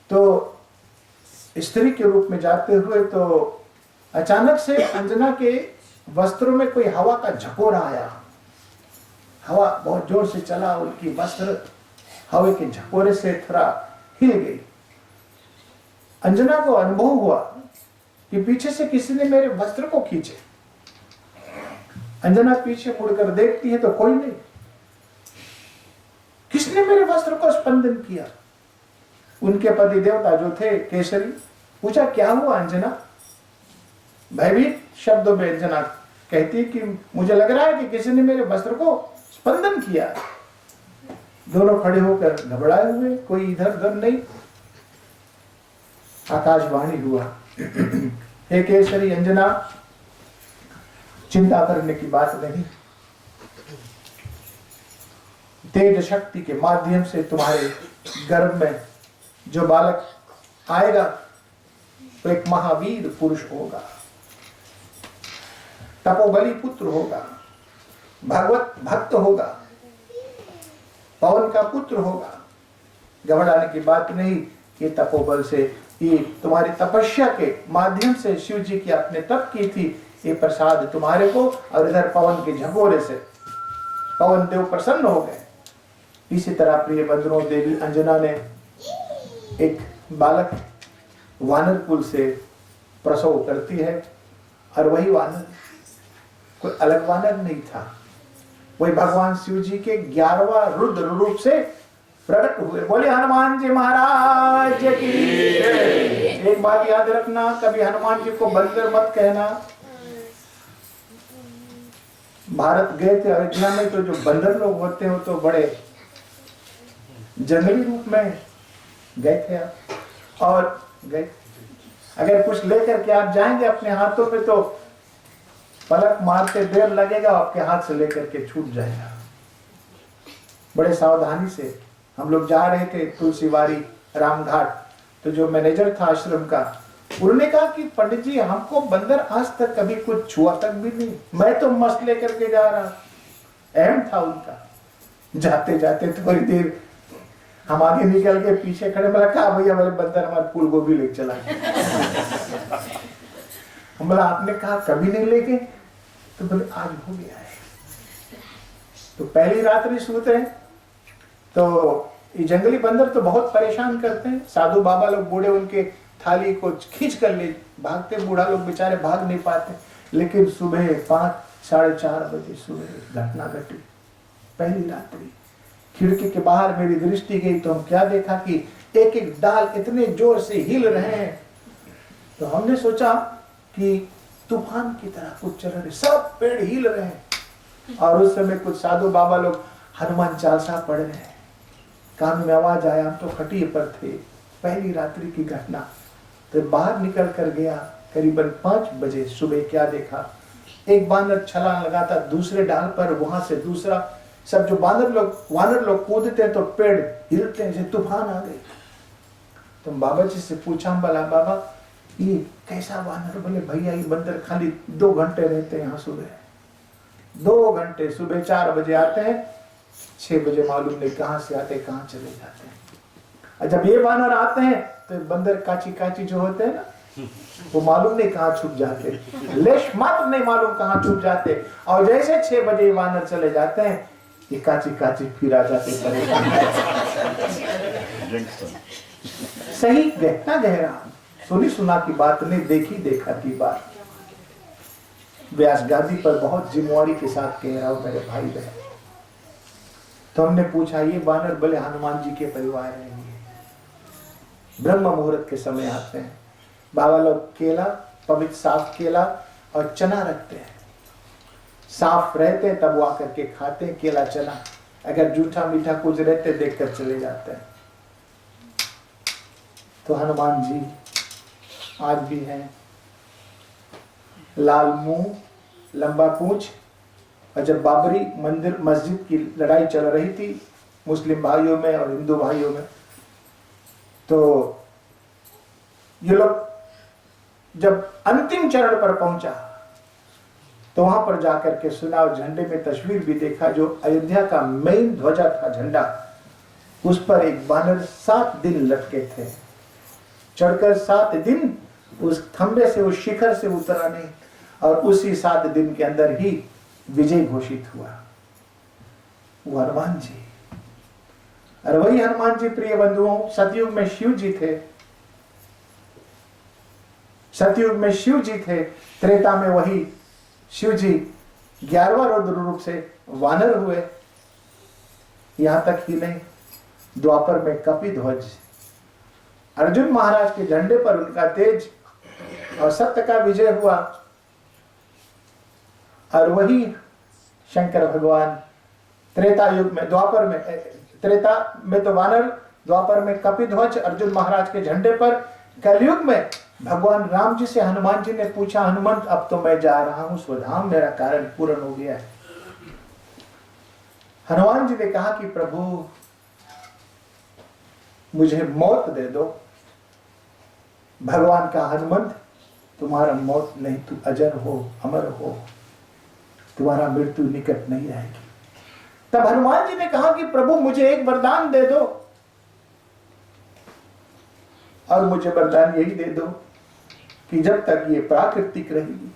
Speaker 1: तो स्त्री के रूप में जाते हुए तो अचानक से अंजना के वस्त्रों में कोई हवा का झकोरा आया। हवा बहुत जोर से चला, उनकी वस्त्र हवा के झकोरे से थोड़ा हिल गई। अंजना को अनुभव हुआ कि पीछे से किसी ने मेरे वस्त्र को खींचे। अंजना पीछे मुड़कर देखती है तो कोई नहीं। किसने मेरे वस्त्र को स्पंदन किया? उनके पति देवता जो थे केसरी। पूछा, क्या हुआ अंजना? भयभीत शब्दों में अंजना कहती कि मुझे लग रहा है कि किसी ने मेरे वस्त्र को स्पंदन किया। दोनों खड़े होकर घबराए हुए, कोई इधर उधर नहीं। आकाशवाणी हुआ, हे केसरी अंजना, चिंता करने की बात नहीं। तेज शक्ति के माध्यम से तुम्हारे गर्भ में जो बालक आएगा तो एक महावीर पुरुष होगा, तपोबली पुत्र होगा, भगवत भक्त होगा, पवन का पुत्र होगा। घबराने की बात नहीं। ये तपोबल से, ये तुम्हारी तपस्या के माध्यम से शिव जी की आपने तप की थी, ये प्रसाद तुम्हारे को। और इधर पवन के झकोरे से पवन देव प्रसन्न हो गए। इसी तरह प्रिय बंधुओं, देवी अंजना ने एक बालक वानर कुल से प्रसव करती है। और वही वानर कोई अलग वानर नहीं था, वही भगवान शिव जी के 11वां रुद्र रूप से प्रकट हुए। बोले हनुमान जी महाराज की। एक बात याद रखना, कभी हनुमान जी को बंदर मत कहना। भारत गए थे अयोध्या में, तो जो बंदर लोग होते हैं तो बड़े जंगली रूप में गए थे आप। और गए, अगर कुछ लेकर के आप जाएंगे अपने हाथों में तो पलक मारते देर लगेगा, आपके हाथ से लेकर के छूट जाएगा। बड़े सावधानी से हम लोग जा रहे थे तुलसीवारी रामघाट। तो जो मैनेजर था आश्रम का, उन्होंने कहा कि पंडित जी हमको बंदर आज तक कभी कुछ छुआ तक भी नहीं, मैं तो मस्त लेकर के जा रहा। अहम था उनका। जाते जाते थोड़ी देर हम आगे निकल के पीछे खड़े, बोला कहा भैया, बोले बंदर हमारे फूल गोभी लेके चला गया। हम बोला आपने कहा कभी नहीं लेके, तो बोले आज हो गया है। तो पहली रात्रि सोते हैं तो ये जंगली बंदर तो बहुत परेशान करते हैं। साधु बाबा लोग बूढ़े उनके थाली को खींच कर ले भागते, बूढ़ा लोग बेचारे भाग नहीं पाते। लेकिन सुबह 5-4:30 बजे सुबह घटना घटी। पहली रात्रि खिड़की के बाहर मेरी दृष्टि गई तो हम क्या देखा कि एक एक डाल इतने जोर से हिल रहे हैं। तो हमने सोचा कि तूफान की तरह कुछ चल रहे, सब पेड़ हिल रहे हैं। और उस समय कुछ साधु बाबा लोग हनुमान चालीसा पढ़ रहे हैं। कान में आवाज आया, हम तो खटिए पर थे। पहली रात्रि की घटना। तो बाहर निकल कर गया करीबन 5 बजे सुबह। क्या देखा, एक बानर छलांग लगाता दूसरे डाल पर, वहां से दूसरा। सब जो वानर लोग कूदते हैं तो पेड़ हिलते हैं, जैसे तूफान आ गई। तो बाबा जी से पूछा, बोला बाबा ये कैसा वानर? बोले भैया ये बंदर खाली 2 घंटे रहते हैं यहाँ सुबह। 2 घंटे, सुबह 4 बजे आते हैं, 6 बजे मालूम नहीं कहां से आते कहां चले जाते हैं। और जब ये वानर आते हैं तो बंदर काची जो होते हैं ना, वो मालूम नहीं कहां छुप जाते, लेश मात्र नहीं मालूम कहां छुप जाते। और जैसे 6 बजे वानर चले जाते हैं, ये काची फिर आ जाते। सही घटना गहरा, सुनी सुना की बात नहीं, देखी देखा की बात। व्यास गादी पर बहुत जिम्मेवारी के साथ कह रहा हूं मेरे भाई बहन। तो हमने पूछा, ये बानर बोले हनुमान जी के परिवार है। ब्रह्म मुहूर्त के समय आते हैं। बाबा लोग केला, पवित्र साफ केला और चना रखते हैं। साफ रहते तब वो आकर के खाते हैं केला चना। अगर जूठा मीठा कुछ रहते देखकर चले जाते हैं। तो हनुमान जी आज भी हैं, लाल मुंह, लंबा पूंछ। और जब बाबरी मंदिर मस्जिद की लड़ाई चल रही थी मुस्लिम भाइयों में और हिंदू भाइयों में, तो ये लोग जब अंतिम चरण पर पहुंचा तो वहां पर जाकर के सुना और झंडे में तस्वीर भी देखा। जो अयोध्या का मेन ध्वजा था झंडा, उस पर एक बानर 7 दिन लटके थे। चढ़कर 7 दिन उस खंबे से, उस शिखर से उतरा नहीं। और उसी 7 दिन के अंदर ही विजय घोषित हुआ। वो हनुमान जी। और वही हनुमान जी प्रिय बंधुओं, सतयुग में शिव जी थे। सतयुग में शिव जी थे, त्रेता में वही शिव जी 11वां रुद्र रूप से वानर हुए। यहां तक ही नहीं, द्वापर में कपिध्वज, अर्जुन महाराज के झंडे पर उनका तेज और सत्य का विजय हुआ। और वही शंकर भगवान त्रेता युग में, द्वापर में, त्रेता में तो वानर, द्वापर में कपिध्वज अर्जुन महाराज के झंडे पर। कलयुग में भगवान राम जी से हनुमान जी ने पूछा, हनुमंत अब तो मैं जा रहा हूं स्वधाम, मेरा कारण पूर्ण हो गया है। हनुमान जी ने कहा कि प्रभु मुझे मौत दे दो। भगवान का हनुमंत, तुम्हारा मौत नहीं, तू अजर हो, अमर हो, तुम्हारा मृत्यु निकट नहीं आएगी। तब हनुमान जी ने कहा कि प्रभु मुझे एक वरदान दे दो। और मुझे वरदान यही दे दो कि जब तक ये प्राकृतिक रहेगी,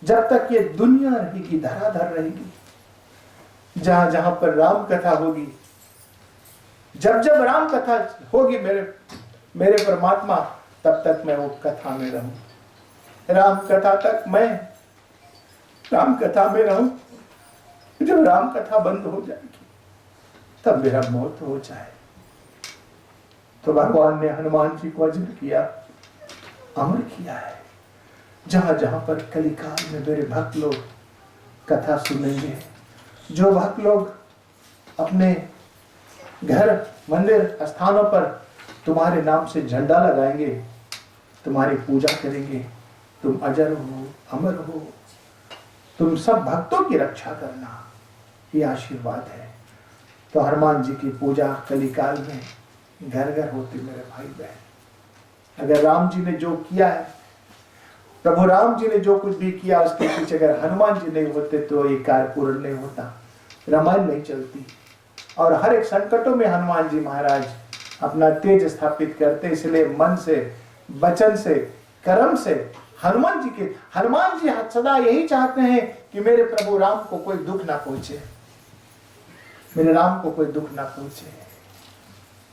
Speaker 1: जब तक ये दुनिया रहेगी, धराधर रहेगी, जहां जहां पर राम कथा होगी, जब जब राम कथा होगी मेरे परमात्मा, तब तक मैं वो कथा में रहूं। राम कथा तक मैं राम कथा में रहूं। जब राम कथा बंद हो जाएगी तब मेरा मौत हो जाए। तो भगवान ने हनुमान जी को अजर किया, अमर किया है। जहां जहां पर कलिकाल में मेरे भक्त लोग कथा सुनेंगे, जो भक्त लोग अपने घर, मंदिर, स्थानों पर तुम्हारे नाम से झंडा लगाएंगे, तुम्हारी पूजा करेंगे, तुम अजर हो, अमर हो, तुम सब भक्तों की रक्षा करना, ये आशीर्वाद है। तो हनुमान जी की पूजा कलिकाल में घर घर होती मेरे भाई बहन। अगर राम जी ने जो किया है, प्रभु राम जी ने जो कुछ भी किया, उसके पीछे अगर हनुमान जी नहीं होते तो ये कार्य पूर्ण नहीं होता, रामायण नहीं चलती। और हर एक संकटों में हनुमान जी महाराज अपना तेज स्थापित करते। इसलिए मन से, वचन से, कर्म से हनुमान जी सदा यही चाहते हैं कि मेरे प्रभु राम को कोई दुख ना पहुंचे, मेरे राम को कोई दुख ना पहुंचे।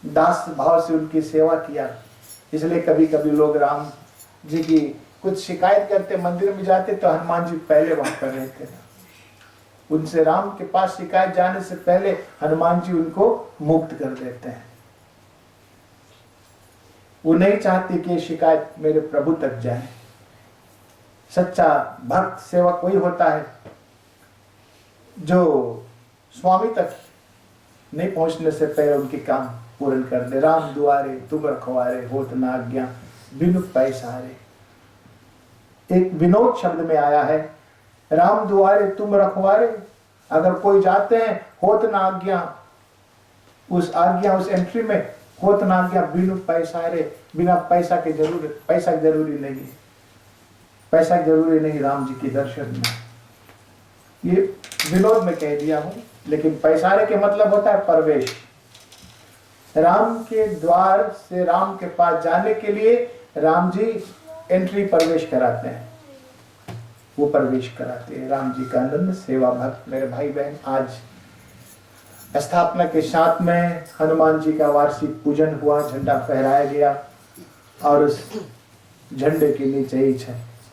Speaker 1: दास भाव से उनकी सेवा किया। इसलिए कभी कभी लोग राम जी की कुछ शिकायत करते, मंदिर में जाते तो हनुमान जी पहले वहां पर रहते थे। उनसे राम के पास शिकायत जाने से पहले हनुमान जी उनको मुक्त कर देते हैं। वो नहीं चाहते कि शिकायत मेरे प्रभु तक जाए। सच्चा भक्त सेवक वही होता है जो स्वामी तक नहीं पहुंचने से पहले उनके काम पूर्ण कर दे। राम दुआरे तुम रखवारे, होत न आज्ञा बिनु पैसारे। एक विनोद शब्द में आया है, राम दुआरे तुम रखवारे। अगर कोई जाते हैं होत न आज्ञा, उस एंट्री में होत न आज्ञा बिनु पैसारे, बिना पैसा के जरूरत, पैसा जरूरी नहीं, पैसा जरूरी नहीं राम जी के दर्शन में। ये विनोद में कह दिया हूं, लेकिन पैसारे के मतलब होता है प्रवेश। राम के द्वार से राम के पास जाने के लिए राम जी एंट्री प्रवेश कराते हैं, वो प्रवेश कराते हैं। राम जी का आनंद सेवा भक्त मेरे भाई बहन, आज स्थापना के साथ में हनुमान जी का वार्षिक पूजन हुआ, झंडा फहराया गया और उस झंडे के नीचे ही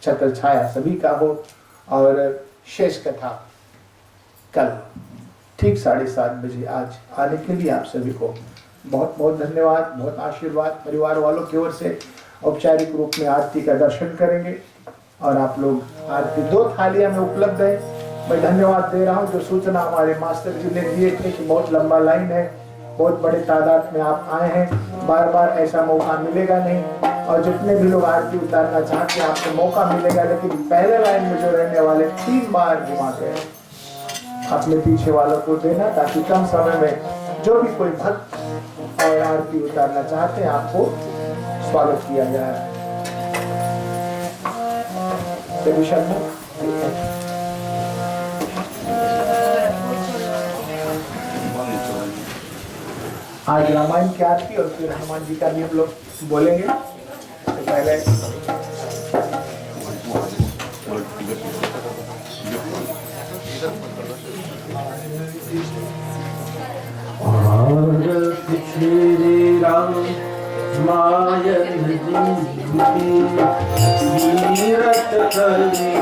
Speaker 1: छत्र छाया सभी का हो। और शेष कथा कल ठीक 7:30 बजे आज आने के लिए आप सभी को बहुत बहुत धन्यवाद, बहुत आशीर्वाद। परिवार वालों की ओर से औपचारिक रूप में आरती का दर्शन करेंगे और आप लोग आरती 2 थालियां में उपलब्ध है। मैं धन्यवाद दे रहा हूं जो सूचना हमारे मास्टर जी ने दिए थे कि बहुत लंबा लाइन है, बहुत बड़े तादाद में आप आए हैं, बार बार ऐसा मौका मिलेगा नहीं। और जितने भी लोग आरती उतारना चाहते हैं आपको मौका मिलेगा, लेकिन पहले लाइन में जो रहने वाले 3 बार घुमा गए अपने पीछे वालों को देना, ताकि कम समय में जो भी कोई भक्त और आरती उतारना चाहते हैं आपको स्वागत किया जाए। आज रामायण की आरती और फिर हनुमान जी का भी हम लोग बोलेंगे। तो पहले
Speaker 2: श्री राम मायन नीरत कली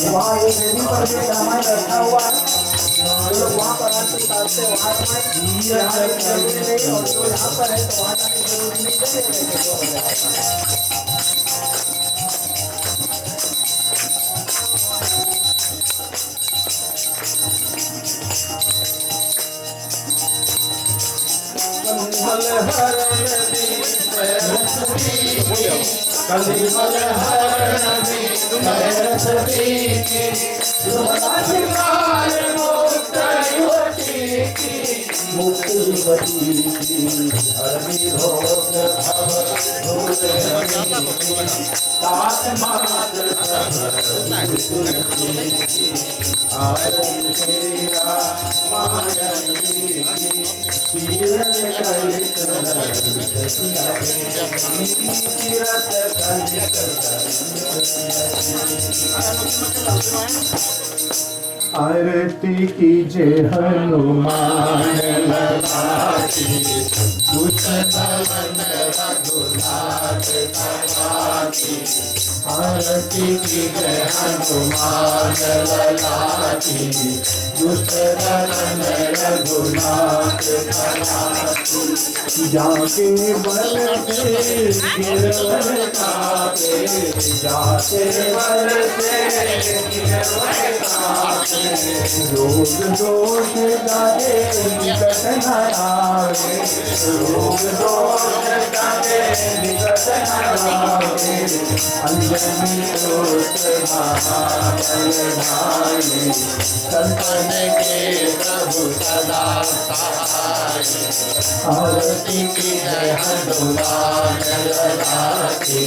Speaker 1: वहाँ एक वेदी पर भी रामायण रखा हुआ है। जो लोग वहाँ पर आरती उतारते हैं वहाँ यहाँ जरूरी नहीं, और जो यहाँ पर है तो वहाँ जाने की जरूरी नहीं, चले जो हो जाएगा। आरती कीजे हनुमान लगाती, दुष्ट दमन रघुनाथ कराती। आरती कीजे हनुमान लगाती, दुष्ट दमन रघुनाथ कराती। जाके बल से गिरवर कापे, जाके बल से गिरवर कापे। रोग दोष गाए निकट न आवे, रोग दोष गाए निकट न आवे। अंजनी पुत्र महाबलधारी, संतन के प्रभु सदा सहाय। आरती की जय हनुमान लगाती,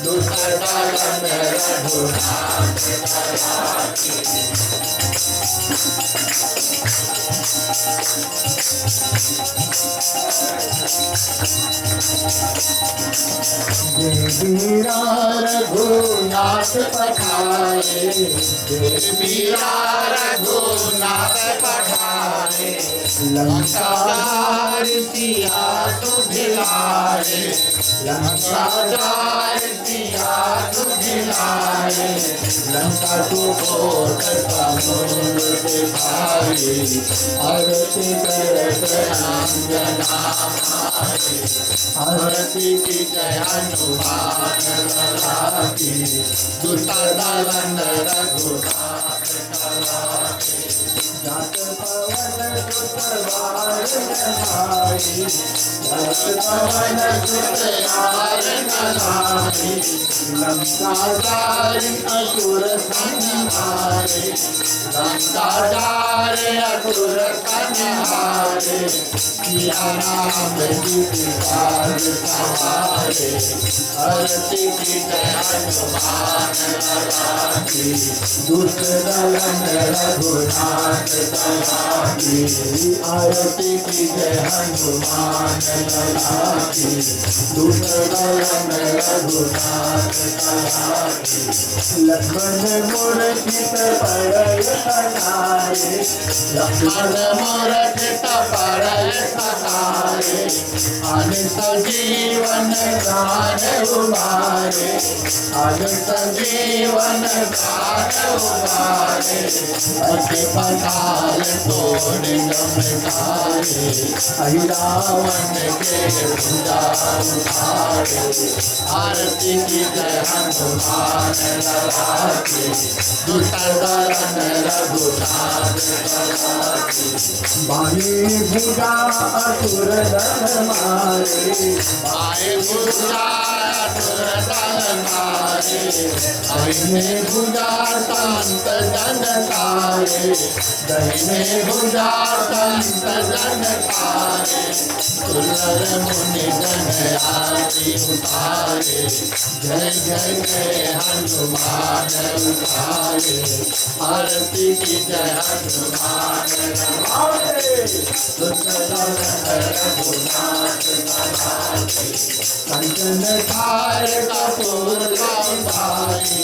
Speaker 1: दुष्ट दमन रघुनाथ कराती। वीरा रघुनाथ पठाए, वीरा रघुनाथ पठाए। लंका सिया सुधिलाए, लंका सिया सुधिलाए। लंका को समुद्र दिखाए, आरती करत अंजना माए। आरती की जय हनुमान लगाती, दुष्ट दमन रघुनाथ कराती। जात पवन सुत बार नहाई, जात पवन सुत बार नहाई। लंका जारी असुर संहारे, लंका जारी असुर संहारे। किया नाम जितवार सहारे, आरती की जय हनुमान लगाती, दुष्ट दमन रघुनाथ कराती। आरती की जय हनुमान लगाती, दुष्ट दमन रघुनाथ कराती। लक्ष्मण मूर्छित पड़य सहारे, लक्ष्मण मूर्छित पड़य सहारे। अनंत जीवन दान उबारे, अनंत जीवन दान उबारे। अति पताल तोड़ नमकारे, अहि रावण के भुजा उतारे। आरती की जय हनुमान लगाती, दुष्ट दमन रघुनाथ कराती। बाही भुजा असुर दल मारे, बाही भुजा असुर दल मारे। दाहिने भुजा संत जन तारे, दाहिने भुजा संत जन तारे। सुंदर मुनि जन आरती उतारे, जय जय जय हनुमान उतारे। आरती की जय हनुमान लगाते, दुष्ट दमन रघुनाथ कराते। कंचन थार कपूर लाउताई,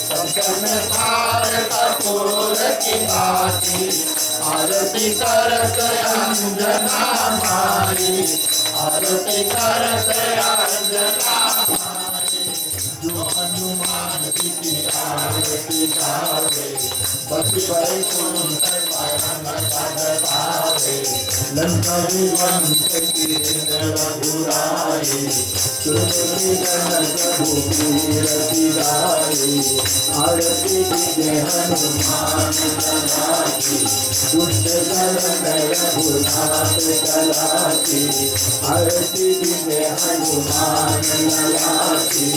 Speaker 1: कंचन थार
Speaker 2: कपूर की भांति आरती करत अंजना मारी आरती करत अंजना मारी जो हनुमान जी की आरती गावे बस वैकुंठ परम पद पावे लंका विध्वंस की रघुराई सुरति गण रघुबीर तिराई आरती जय हनुमान ज्ञाना की दुष्ट दलन रघुनाथ कला की आरती जय हनुमान ज्ञाना की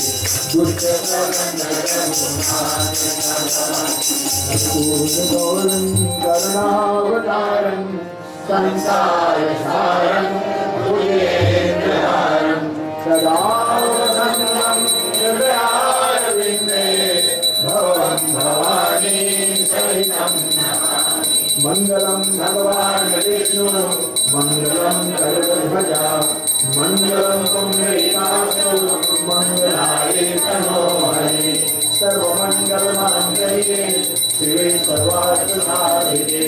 Speaker 2: दुष्ट दलन रघुनाथ कला की
Speaker 1: गौरं करुणावतारं संसार सारं भुजगेन्द्रहारं सदा वसन्तं हृदयारविन्दे भवं भवानी सहितं नमामि। मङ्गलं भगवान् विष्णु मङ्गलं गरुडध्वजा मङ्गलं पुण्डरीकाक्षु मङ्गलाय तनोहरि सर्वमङ्गलमाङ्गल्ये शिवे सर्वार्थसाधिके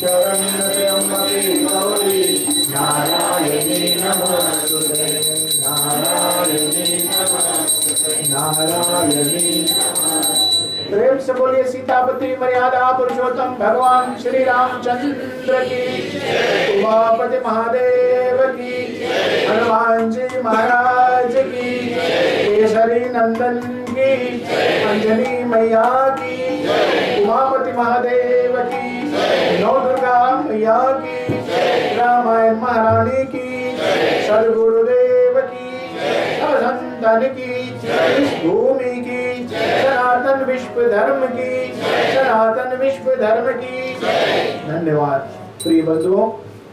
Speaker 1: शरण्यत्र्यम्बके गौरी नारायणी नमोस्तुते नारायणी नमोस्तुते नारायणी नमोस्तुते। प्रेम से बोलिए सीतापति मर्यादा पुरुषोत्तम भगवान श्री रामचंद्र की उमापति महादेव की हनुमान जी महाराज की केसरी नंदन की अंजनी मैया की उमापति महादेव की नौ दुर्गा मैया की रामायण महारानी की सदगुरुदेव की संतन की इस भूमि की सनातन विश्व धर्म की सनातन विश्व धर्म की। धन्यवाद प्रिय बंधुओं,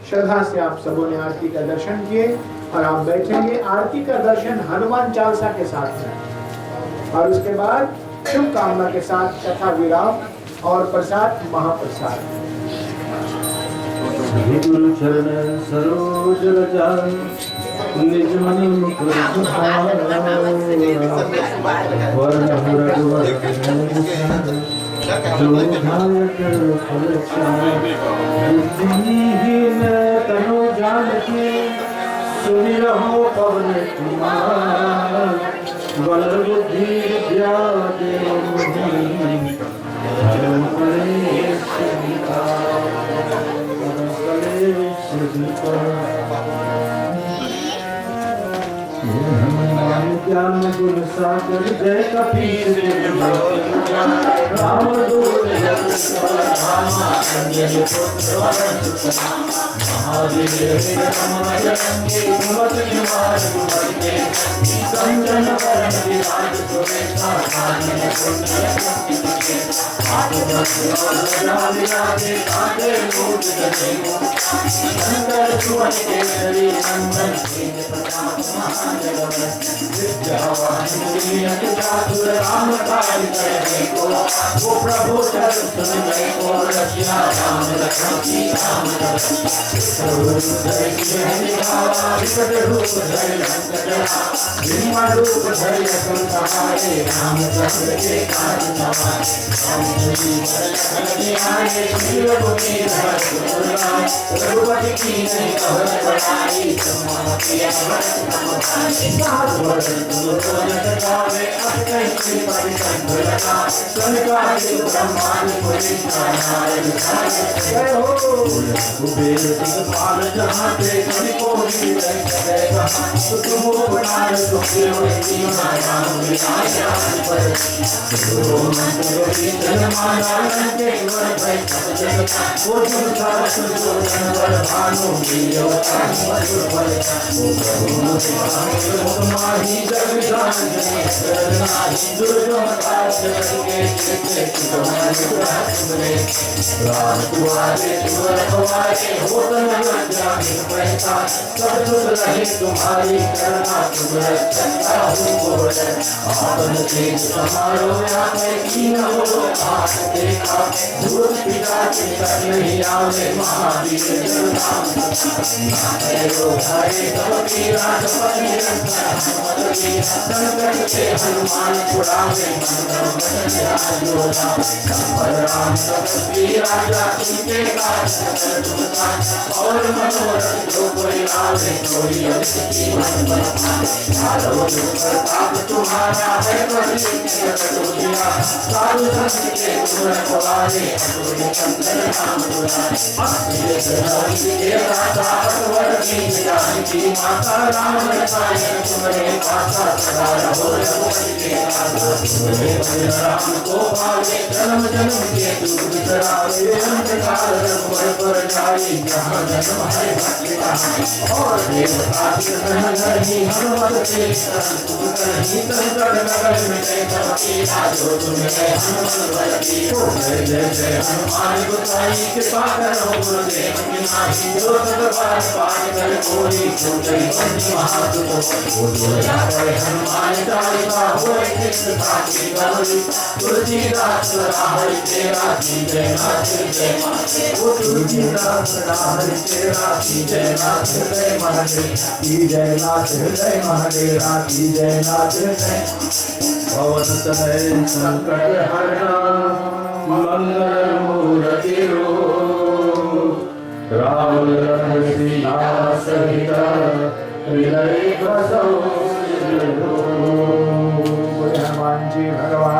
Speaker 1: श्रद्धा से आप सबों ने आरती का दर्शन किए और आप बैठेंगे। आरती का दर्शन हनुमान चालीसा के साथ में और उसके बाद शुभकामना के साथ कथा विराम और प्रसाद महाप्रसाद।
Speaker 2: गुरु चरण सरोज रज निज मनि मुकुर सुहावना वर्ण रघुवर जो धाय कर फल बुद्धिहीन तनु जानकी सुनि रहो पवन कुमार बल बुद्धि विद्या देव ज्ञान गुण सागर जय कपीर राम दूत वो प्रभु तुम्हारी करना महावीर संकट से हनुमान छुड़ावे मन वचन आजोला संपद राम तपस्वी राजा उनके काज सकल तुम साज और मनोरथ जो कोई लावे कोई अति मन बल पावे चारों जुग प्रताप तुम्हारा है प्रभु जगत दुनिया साधु संत के तुम रखवारे अतुल चंद्र नाम दुलारे भक्ति धरती के दाता असवर दीन जानकी माता राम रसायन तुम्हारे पासा सदा रहो रघुपति के दाता तुम्हारे भजन राम को पावे जन्म जन्म के दुख बिसरावे अंत काल रघुवर पर जाए जहाँ जन्म है भक्ति कहानी और देवता कीर्तन करही हनुमत के शरण तुम करही संकट नगर में जय भक्ति राजो तुम्हें हनुमत बलती जय जय जय हनुमान गोसाई कृपा करो गुरुदेव की नाहि जो सत बार पाठ कर कोई छूटे बंदी महासुत बोलो जाए हनुमान चालीसा होए कृष्ण की गवली तुलसीदास हरि तेरा की जय नाथ जय माते वो तुलसीदास हरि तेरा की जय नाथ जय माते की जय नाथ जय महादेवा की जय नाथ जय पवन तनय संकट हरना मंगल मूर्ति राम लखन सीता सहित हृदय बसो
Speaker 1: हनुमान जी भगवान